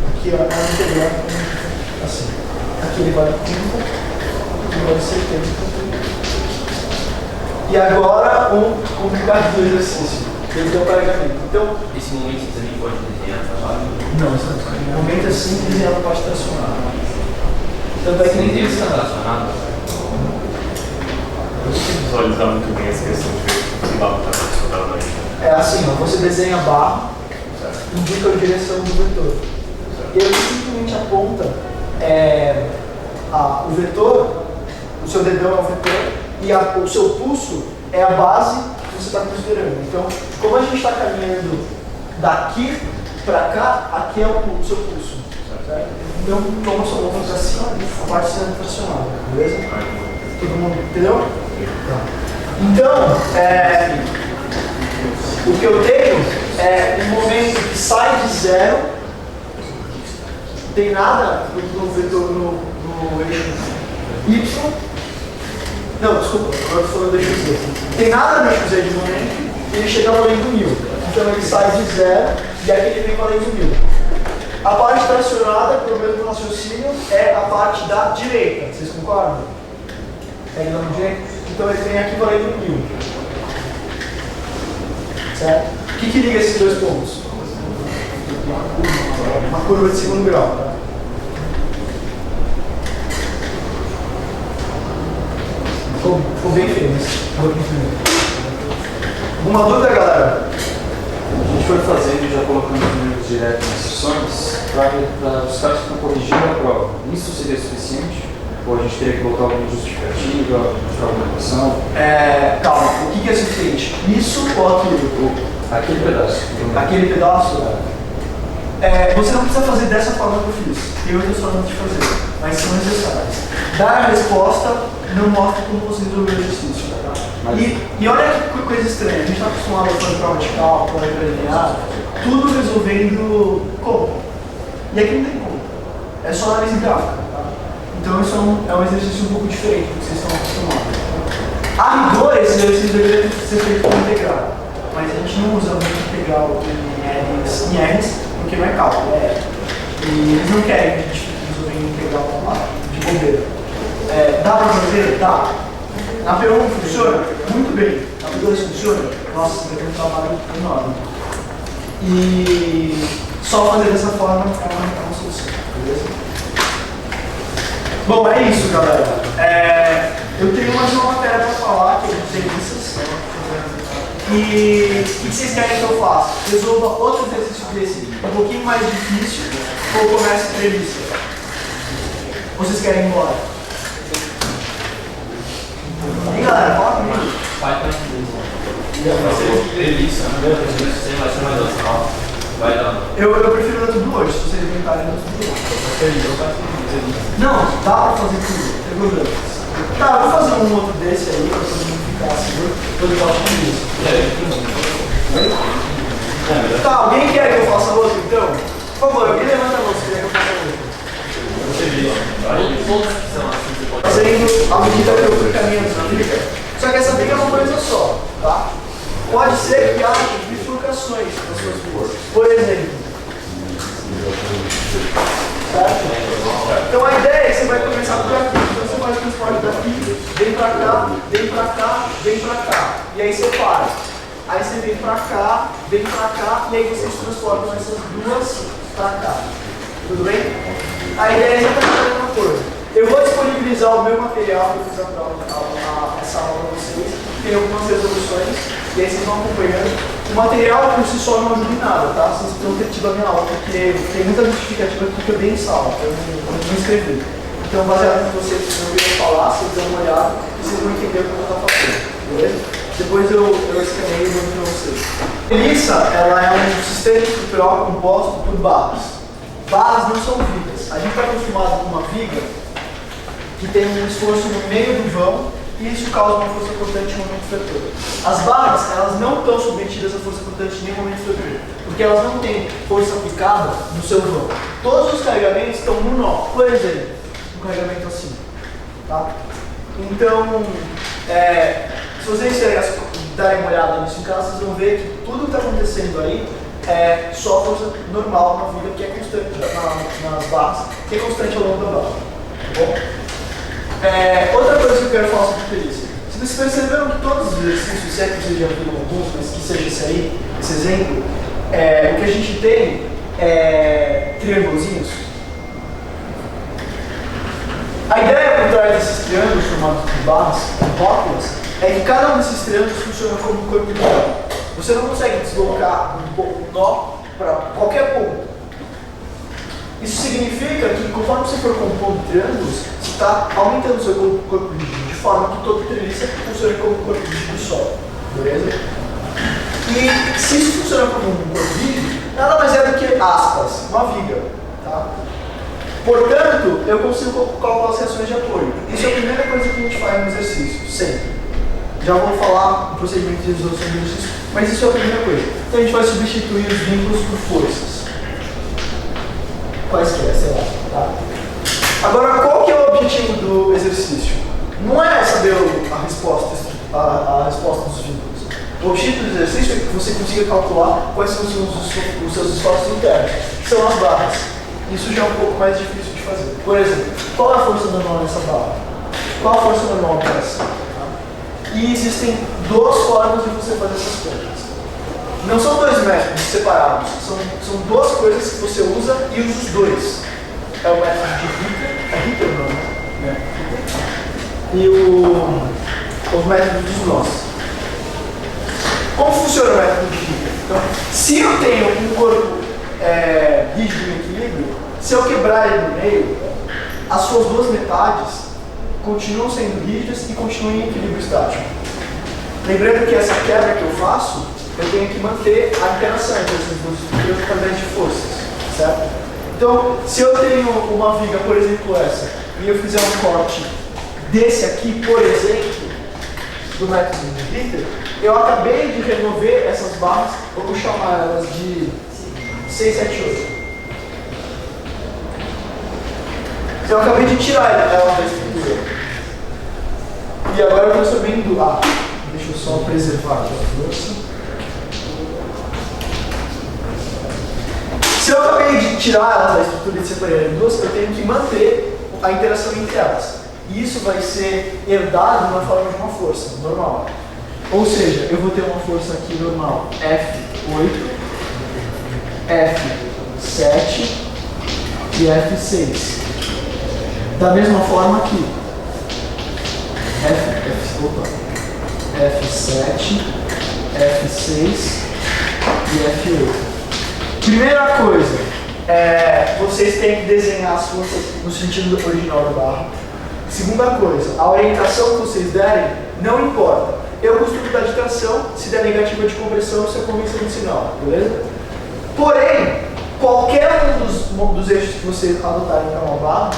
Aqui ó, é um integral assim. Aqui ele vale 30, aqui vale 70. E agora um complicado do exercício. Ele o carregamento. Então,
esse momento você também pode desenhar na base?
não, esse momento é sempre desenhado na parte tracionada. Tanto é que nem
Ele está relacionado?
Eu consigo visualizar muito bem essa questão de que lado está funcionando aí.
é assim, ó, você desenha a barra, indica a direção do vetor. E ele simplesmente aponta o vetor, o seu dedão é o vetor, e o seu pulso é a base que você está considerando. Então, como a gente está caminhando daqui para cá, aqui é o seu pulso. Certo? Então, toma sua mão para cima, a parte sendo tracionada, beleza? Todo mundo entendeu? Tá. Então, o que eu tenho é um momento que sai de 0, não tem nada no vetor no eixo Y. Não, desculpa, agora eu estou falando do eixo Z. Não tem nada no eixo Z de momento e ele chega valendo 1000. Então ele sai de 0 e aqui ele vem valendo 1000. A parte tracionada, pelo mesmo raciocínio, é a parte da direita. Vocês concordam? Pega na mão direita? Então ele vem aqui valendo 1000. Certo? O que liga esses dois pontos? Uma curva de segundo grau. Tá? Ficou bem feio, mas vou continuar. Alguma dúvida, galera?
A gente foi fazendo e já colocando os números direto nas sessões para os caras que estão corrigindo a prova. Isso seria suficiente? Ou a gente teria que colocar alguma justificativa, alguma equação?
Calma, o que é suficiente? Isso ou aquilo?
Aquele pedaço.
Aquele pedaço? Você não precisa fazer dessa forma que eu fiz. Tem outras formas de fazer, mas são necessárias. Dar a resposta não mostra como você resolveu o exercício. Tá? E olha que coisa estranha. A gente está acostumado a fazer prova de cálculo, linear, tudo resolvendo como. E aqui não tem como. É só análise gráfica. Tá? Então isso é um exercício um pouco diferente do que vocês estão acostumados. A rigor, esse exercício deveria ser feito com integral. Mas a gente não usa muito integral em R's, porque não é cálculo, E eles não querem que a gente fique resolvendo integral lá, de bobeira. Dá para fazer? Dá. Na P1 funciona? Muito bem. Na P2 funciona? Nossa, vai ter um trabalho enorme. E só fazer dessa forma é uma solução, beleza? Bom, é isso, galera. Eu tenho mais uma matéria para falar, que é de serviços. E o que vocês querem que eu faça? Resolva outro exercício desse, um pouquinho mais difícil, ou comece entrevista? Ou vocês querem ir embora? E galera, fala comigo.
Vai para entrevista, você vai ser mais legal. Vai dar.
Eu prefiro dar tudo hoje, se vocês inventarem dar tudo hoje. Não, dá pra fazer tudo, não tem problema. Tá, eu vou fazer um outro desse aí, pra todo mundo ficar seguro, vou levar com isso. Tá, alguém quer que eu faça outro então? Por favor, alguém levanta a mão se quer que eu faça outro. Fazendo a medida que eu fui caminhando na viga. Só que essa viga é uma coisa só, tá? Pode ser que haja bifurcações nas suas vias. Por exemplo. Certo? Então a ideia é que você vai começar por aqui. Então você faz o transporte daqui, vem pra cá, vem pra cá, vem pra cá. E aí você para. Aí você vem pra cá, e aí você se transporta essas duas pra cá. Tudo bem? A ideia é exatamente a mesma coisa. Eu vou disponibilizar o meu material para essa aula para vocês. Tem algumas resoluções, e aí vocês vão acompanhando. O material por si só não ajuda em nada, tá? Vocês precisam ter tido a minha aula, porque tem muita justificativa que eu dei em sala, eu não escrevi. Então, baseado em vocês ouvirem falar, vocês dão uma olhada e vocês vão entender o que eu estou fazendo, beleza? Depois eu escaneio e mando para vocês. A treliça, ela é um sistema estrutural composto por barras. Barras não são vigas. A gente está acostumado com uma viga que tem um esforço no meio do vão e isso causa uma força cortante no momento fletor. As barras, elas não estão submetidas à força cortante em nenhum momento fletor, porque elas não têm força aplicada no seu vão. Todos os carregamentos estão no nó. Por exemplo, um carregamento assim. Tá? Então, se vocês darem uma olhada nisso em casa, vocês vão ver que tudo que está acontecendo aí é só força normal na viga, que é constante nas barras, que é constante ao longo da barra. Tá bom? Outra coisa que eu quero falar sobre perícia. Se vocês perceberam que todos os exercícios, se é que vocês já viram alguns, mas que seja esse aí, esse exemplo, o que a gente tem é triângulozinhos. A ideia por trás desses triângulos formados por barras, rótulas, é que cada um desses triângulos funciona como um corpo de nó. Você não consegue deslocar um nó para qualquer ponto. Isso significa que conforme você for compondo triângulos, você está aumentando o seu corpo rígido, de forma que toda treliça funcione como um corpo rígido só. Beleza? E se isso funciona como um corpo rígido, nada mais é do que, aspas, uma viga. Tá? Portanto, eu consigo calcular as reações de apoio. Isso é a primeira coisa que a gente faz no exercício, sempre. Já vou falar o procedimento de resolução do exercício, mas isso é a primeira coisa. Então a gente vai substituir os vínculos por forças. Quaisquer, sei lá. Tá? Agora, qual que é o objetivo do exercício? Não é saber a resposta dos vínculos. O objetivo do exercício é que você consiga calcular quais são os seus esforços internos, que são as barras. Isso já é um pouco mais difícil de fazer. Por exemplo, qual é a força normal nessa barra? Qual a força normal dessa? E existem duas formas de você fazer essas contas. Não são dois métodos separados, são duas coisas que você usa e usa os dois. É o método de Ritter não, né? E os métodos dos nós. Como funciona o método de Ritter? Então, se eu tenho um corpo rígido em equilíbrio, se eu quebrar ele no meio, as suas duas metades continuam sendo rígidas e continuam em equilíbrio estático. Lembrando que essa quebra que eu faço, eu tenho que manter a interação entre essas duas estruturas através de forças, certo? Então, se eu tenho uma viga, por exemplo essa, e eu fizer um corte desse aqui, por exemplo, do método de Ritter, eu acabei de remover essas barras, eu vou chamar elas de 6, 7, 8. Eu acabei de tirar ela da estrutura. E agora eu estou subindo. Deixa eu só preservar aqui a força. Se eu acabei de tirar ela da estrutura e de separar em duas, eu tenho que manter a interação entre elas. E isso vai ser herdado na forma de uma força normal. Ou seja, eu vou ter uma força aqui normal F8, F7 e F6. Da mesma forma aqui, F7 F6 e F8. Primeira coisa, vocês têm que desenhar as forças no sentido original da barra. Segunda coisa, a orientação que vocês derem não importa. Eu costumo dar de tração, se der negativa de compressão, isso é convenção de sinal, beleza? Porém, qualquer um dos eixos que vocês adotarem para uma barra,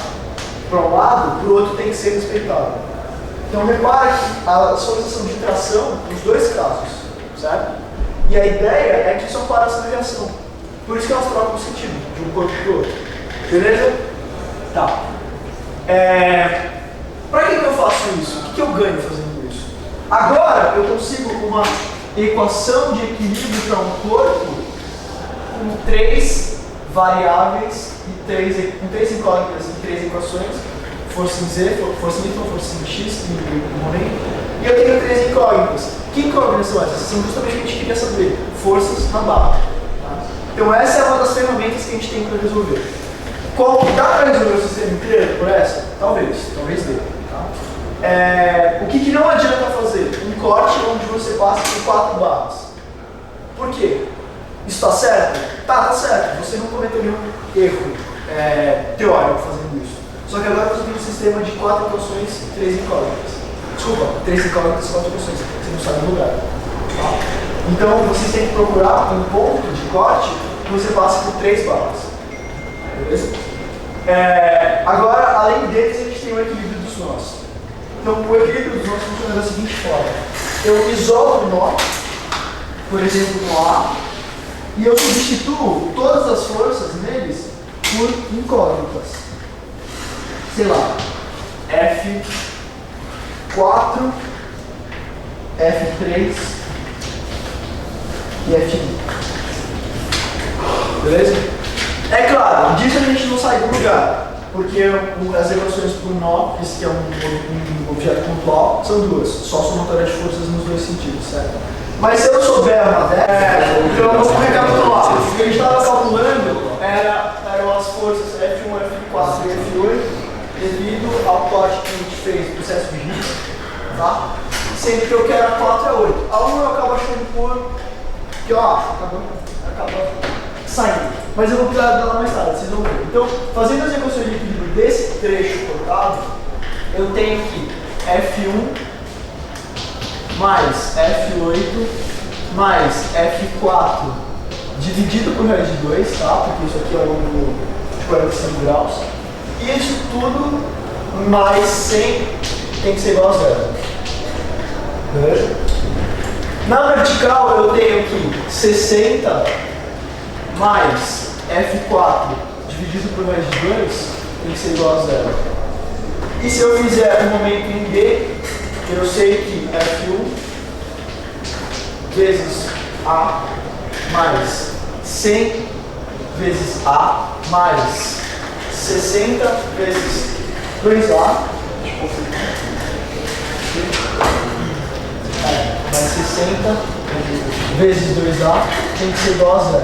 para um lado, para o outro tem que ser respeitado. Então repare que a solicitação de tração nos dois casos, certo? E a ideia é que isso ampara essa reação. Por isso que elas trocam o sentido de um corpo para o outro. Beleza? Tá. Para que eu faço isso? O que eu ganho fazendo isso? Agora eu consigo uma equação de equilíbrio para um corpo com 3 variáveis e com 3 incógnitas e 3 equações. Força em Z, força em Y, força em X e momento. E eu tenho 3 incógnitas. Que incógnitas são essas? São justamente o que a gente queria saber. Forças na barra. Tá? Então essa é uma das ferramentas que a gente tem para resolver. Dá para resolver o sistema inteiro por essa? Talvez dê. Tá? O que não adianta fazer? Um corte onde você passa por 4 barras. Por quê? Isso está certo? Tá certo. Você não cometeu nenhum erro teórico fazendo isso. Só que agora você tem um sistema de 4 equações e 3 incógnitas. Desculpa, 3 incógnitas e 4 equações. Você não sabe o lugar. Tá? Então vocês têm que procurar um ponto de corte que você passe por 3 barras. Beleza? Agora, além deles, a gente tem o equilíbrio dos nós. Então, o equilíbrio dos nós funciona da seguinte forma. Eu isolo o nó, por exemplo, no A, e eu substituo todas as forças neles por incógnitas. Sei lá, F4, F3 e F1. Beleza? É claro, disso a gente não sai do lugar, porque as equações por nó, que é um objeto pontual, são duas, só somatória de forças nos dois sentidos, certo? Mas se eu souber uma delas, então eu vou recapitular. O que a gente estava calculando eram as forças F1, F4 e F8 devido ao corte que a gente fez do processo de risco, tá? Sendo que eu quero a 4 e a 8. A 1 eu acabo achando por que eu acho, acaba saindo. Mas eu vou precisar dela mais tarde, vocês vão ver. Então, fazendo as equações de equilíbrio desse trecho cortado, eu tenho que F1 mais F8 mais F4 dividido por raiz de 2, tá? Porque isso aqui é o ângulo de 45 graus. E isso tudo mais 100 tem que ser igual a 0. Beleza? Na vertical eu tenho que 60 mais F4 dividido por raiz de 2 tem que ser igual a 0. E se eu fizer um momento em B, eu sei que F1 vezes A mais 100 vezes A mais 60 vezes 2A mais 60 vezes 2A tem que ser igual a 0.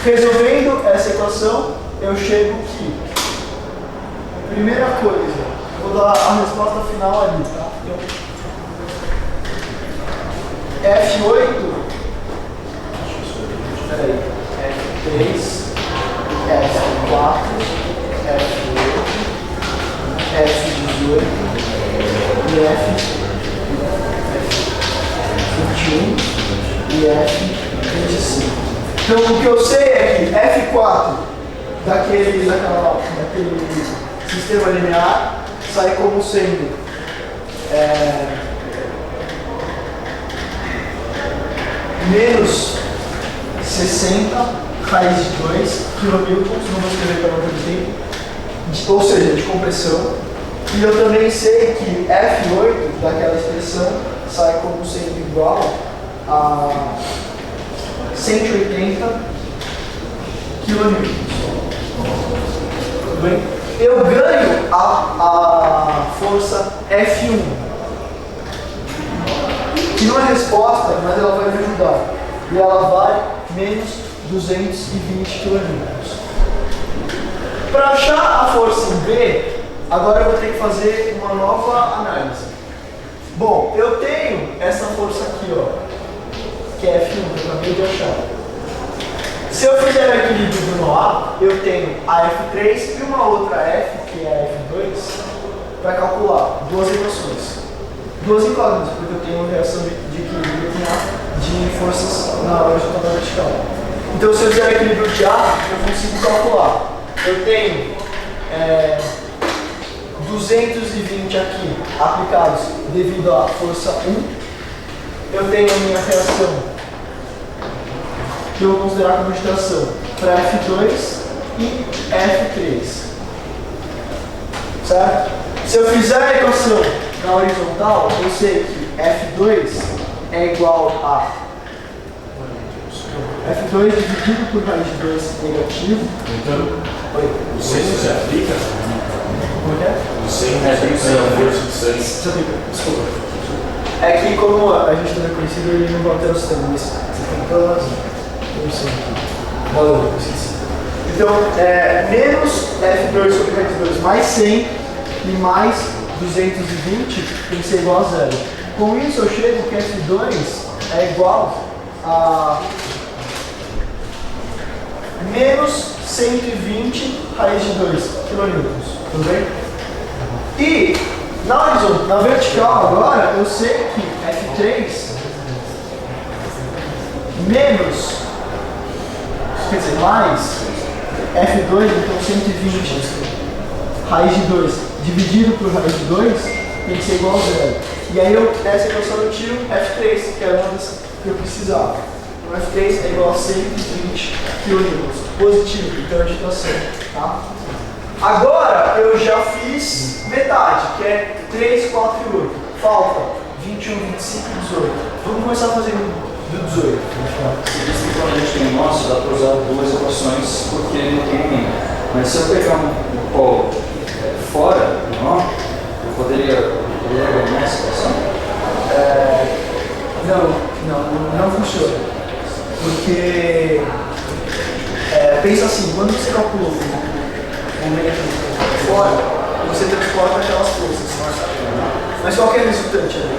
Resolvendo essa equação, eu chego que, primeira coisa, vou dar a resposta final ali, tá? Então, F8, F3, F4, F8, F18 e F21 e F25. Então o que eu sei é que F4 daquele sistema linear sai como sendo menos 60 raiz de 2 kilonewtons, não vou escrever para não ter tempo, ou seja, de compressão. E eu também sei que F8 daquela expressão sai como sendo igual a 180 kilonewtons. Tudo bem? Eu ganho a força F1, que não é resposta, mas ela vai me ajudar. E ela vai menos 220 kilonewtons. Para achar a força em B, agora eu vou ter que fazer uma nova análise. Bom, eu tenho essa força aqui, ó, que é F1, que eu acabei de achar. Se eu fizer o equilíbrio do nó A, eu tenho a F3 e uma outra F, que é a F2, para calcular duas equações. Duas incógnitas, porque eu tenho uma reação de equilíbrio de forças na horizontal e vertical. Então, se eu fizer o equilíbrio de A, eu consigo calcular. Eu tenho 220 aqui aplicados devido à força 1. Eu tenho a minha reação, que eu vou considerar como distração, para F2 e F3. Certo? Se eu fizer a equação na horizontal, eu sei que F2 é igual a F2 dividido por raiz de 2 negativo.
Então,
Oi.
o seno se aplica?
Como é?
O seno se aplica a força de seno.
Se aplica. Desculpa. É que como a gente não é conhecido, ele não vai ter o sistema, mas você tem toda a razão. Valeu, eu esqueci. Então, menos F2 sobre raiz de 2 mais 100 e mais 220 tem que ser igual a zero. Com isso eu chego que F2 é igual a menos 120 raiz de 2 kN, tudo bem? E na vertical agora eu sei que F3 menos, quer dizer, mais F2, então 120 raiz de 2 dividido por raiz de 2 tem que ser igual a zero. E aí nessa equação eu tiro F3, que era uma das que eu precisava. Então F3 é igual a 120 kN, positivo, então é a distração. Tá? Agora eu já fiz metade, que é 3, 4 e 8. Falta 21, 25 e 18. Vamos começar fazendo do 18.
Esse quando a gente tem nosso, dá para usar duas equações porque não tem nenhum. Mas se eu pegar um polo fora do nó, eu poderia ganhar essa equação?
Não funciona. Porque, pensa assim, quando você calcula o momento fora, você transporta aquelas forças. Mas qual que é a resultante ali?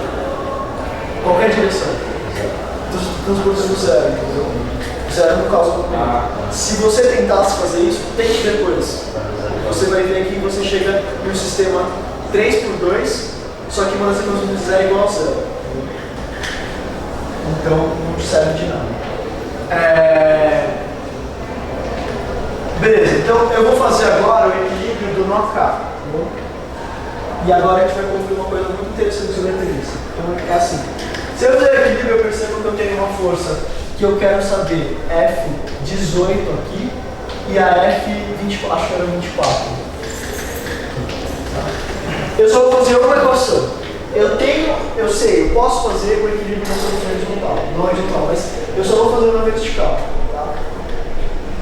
Qualquer direção. Transportando zero, entendeu? Zero não causa movimento. Se você tentasse fazer isso, tente depois. Você vai ver aqui que você chega em um sistema 3x2, só que uma das equações é igual a zero. Então não serve de nada. Beleza, então eu vou fazer agora o equilíbrio do nó K. Tá bom? E agora a gente vai concluir uma coisa muito interessante sobre a tendência. Então é assim. Se eu fizer o equilíbrio, eu percebo que eu tenho uma força que eu quero saber F18 aqui e a F24, acho que era 24. Eu só vou fazer uma equação. Eu sei, eu posso fazer o equilíbrio na solução horizontal, não horizontal, mas eu só vou fazer na vertical. Tá?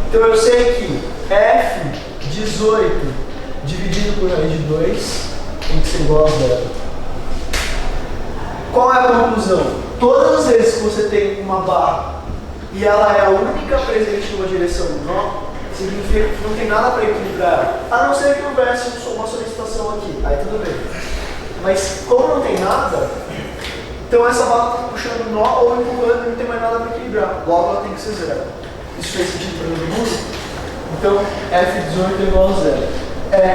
Então eu sei que F18 dividido por raiz de 2 tem que ser igual a zero. Qual é a conclusão? Todas as vezes que você tem uma barra e ela é a única presente numa direção do nó, significa que não tem nada para equilibrar ela, a não ser que houvesse uma solicitação aqui, aí tudo bem. Mas como não tem nada, então essa barra está puxando o nó ou empurrando e não tem mais nada para equilibrar, logo ela tem que ser zero. Isso fez sentido para todo mundo? Então F18 é igual a zero.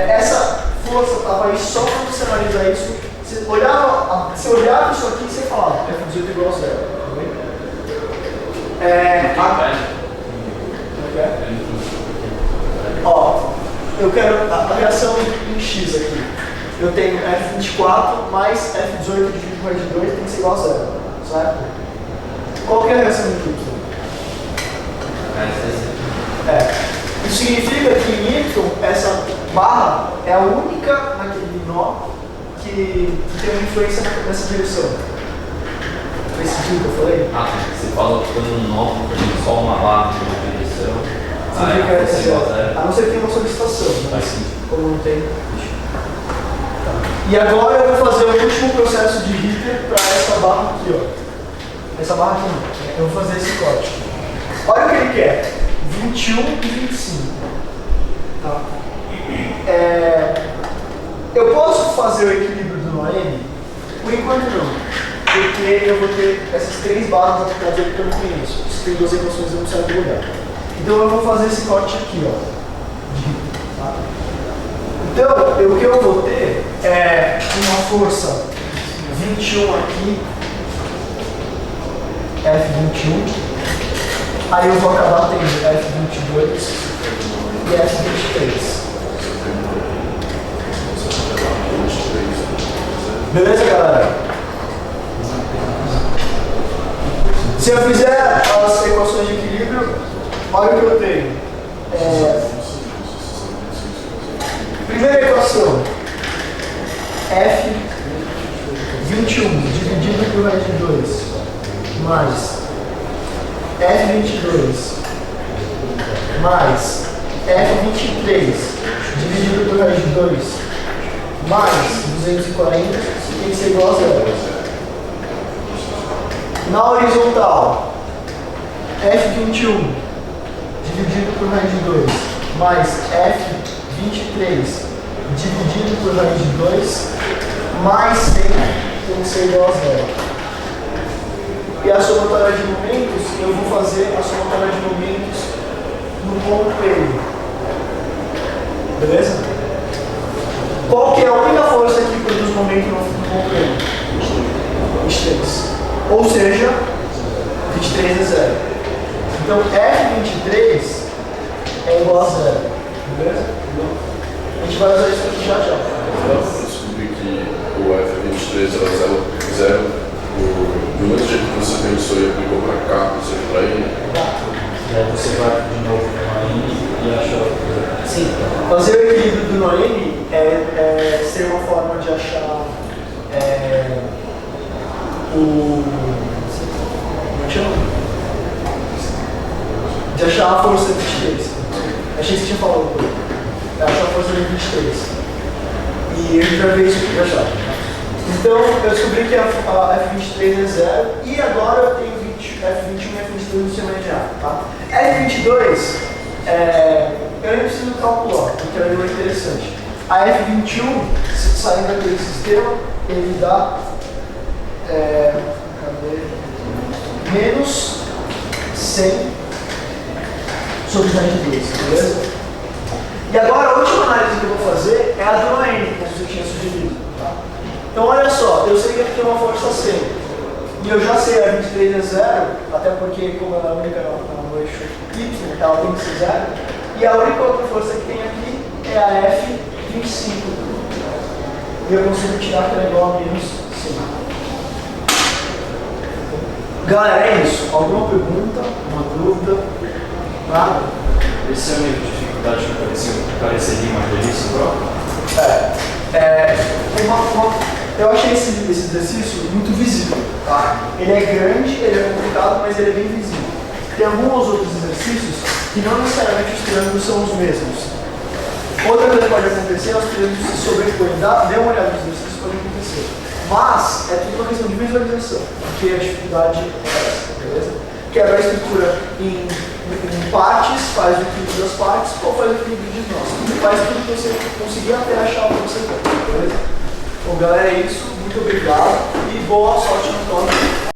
Essa força estava aí só para você analisar isso. Você olhava isso aqui e você falava F18 é igual a zero. Eu quero a reação em X aqui. Eu tenho F24 mais F18 dividido por raiz de 2 tem que ser igual a zero. Certo? Qual que é a reação em Y? Isso significa que em Y, essa barra é a única naquele nó que tem uma influência nessa direção. Faz sentido que eu falei?
Você fala que quando um nó, por exemplo, só uma barra de uma direção,
a não ser que tenha uma solicitação, mas como não tem. E agora eu vou fazer o último processo de Ritter para essa barra aqui, ó. Essa barra aqui não. Eu vou fazer esse corte. Olha o que ele quer. 21 e 25. Tá? Eu posso fazer o equilíbrio do nó N? Por enquanto não. porque eu vou ter essas três barras aplicadas que eu não conheço. Se tem duas equações, eu não saio do lugar. Então eu vou fazer esse corte aqui, ó. Tá? Então, o que eu vou ter é uma força 21 aqui, F21. Aí eu vou acabar tendo F22 e F23. Beleza, galera? Se eu fizer as equações de equilíbrio, olha o que eu tenho. Primeira equação, F21 dividido por raiz de 2 mais F22 mais F23 dividido por raiz de 2 mais 240 tem que ser igual a zero. Na horizontal, F21 dividido por raiz de 2 mais F23 dividido por raiz de 2 mais 100 tem que ser igual a zero. E a somatória de momentos, eu vou fazer a somatória de momentos no ponto P. Beleza? Qual que é a única força que produz momento no ponto P? 23. Ou seja, 23 é zero. Então F23 é igual a zero. Beleza? A gente vai usar isso aqui já já.
Eu descobri que o F23 era zero do mesmo jeito que você pensou e aplicou para cá, você para ele.
E aí você vai de novo para o Noemi e acha outra coisa.
Sim. Fazer o equilíbrio do Noemi ser uma forma de achar como é que chama? De achar a força de 23. Achei que você tinha falado. Achar a força de 23. E a gente vai ver isso aqui já. Então, eu descobri que a F23 é zero e agora eu tenho F21 e F22 no sistema imediato, tá? F22, eu nem preciso calcular, porque ela é interessante. A F21, saindo daquele sistema, ele dá menos 100 sobre 22, beleza? E agora a última análise que eu vou fazer é a do Noemi, como você tinha sugerido, tá? Então olha só, eu sei que aqui tem uma força 100 e eu já sei a 23 é zero, até porque como ela é única no eixo Y, ela tem que ser zero, e a única outra força que tem aqui é a F25 e eu consigo tirar que ela é igual a menos 5. Galera, é isso. Alguma pergunta? Uma dúvida? Nada?
Esse é o nível de dificuldade que pareceria uma delícia própria?
Eu achei esse exercício muito visível, tá? Ele é grande, ele é complicado, mas ele é bem visível. Tem alguns outros exercícios que não necessariamente os triângulos são os mesmos. Outra coisa que pode acontecer é os triângulos se sobrepõem. Dê uma olhada nos exercícios que pode acontecer. Mas é tudo uma questão de visualização, porque a dificuldade é essa, beleza? Quebra a estrutura em partes, faz o equilíbrio das partes, ou faz o equilíbrio de nós. Faz tudo que você conseguir até achar o que você quer, beleza? Bom, galera, é isso. Muito obrigado e boa sorte no torneio.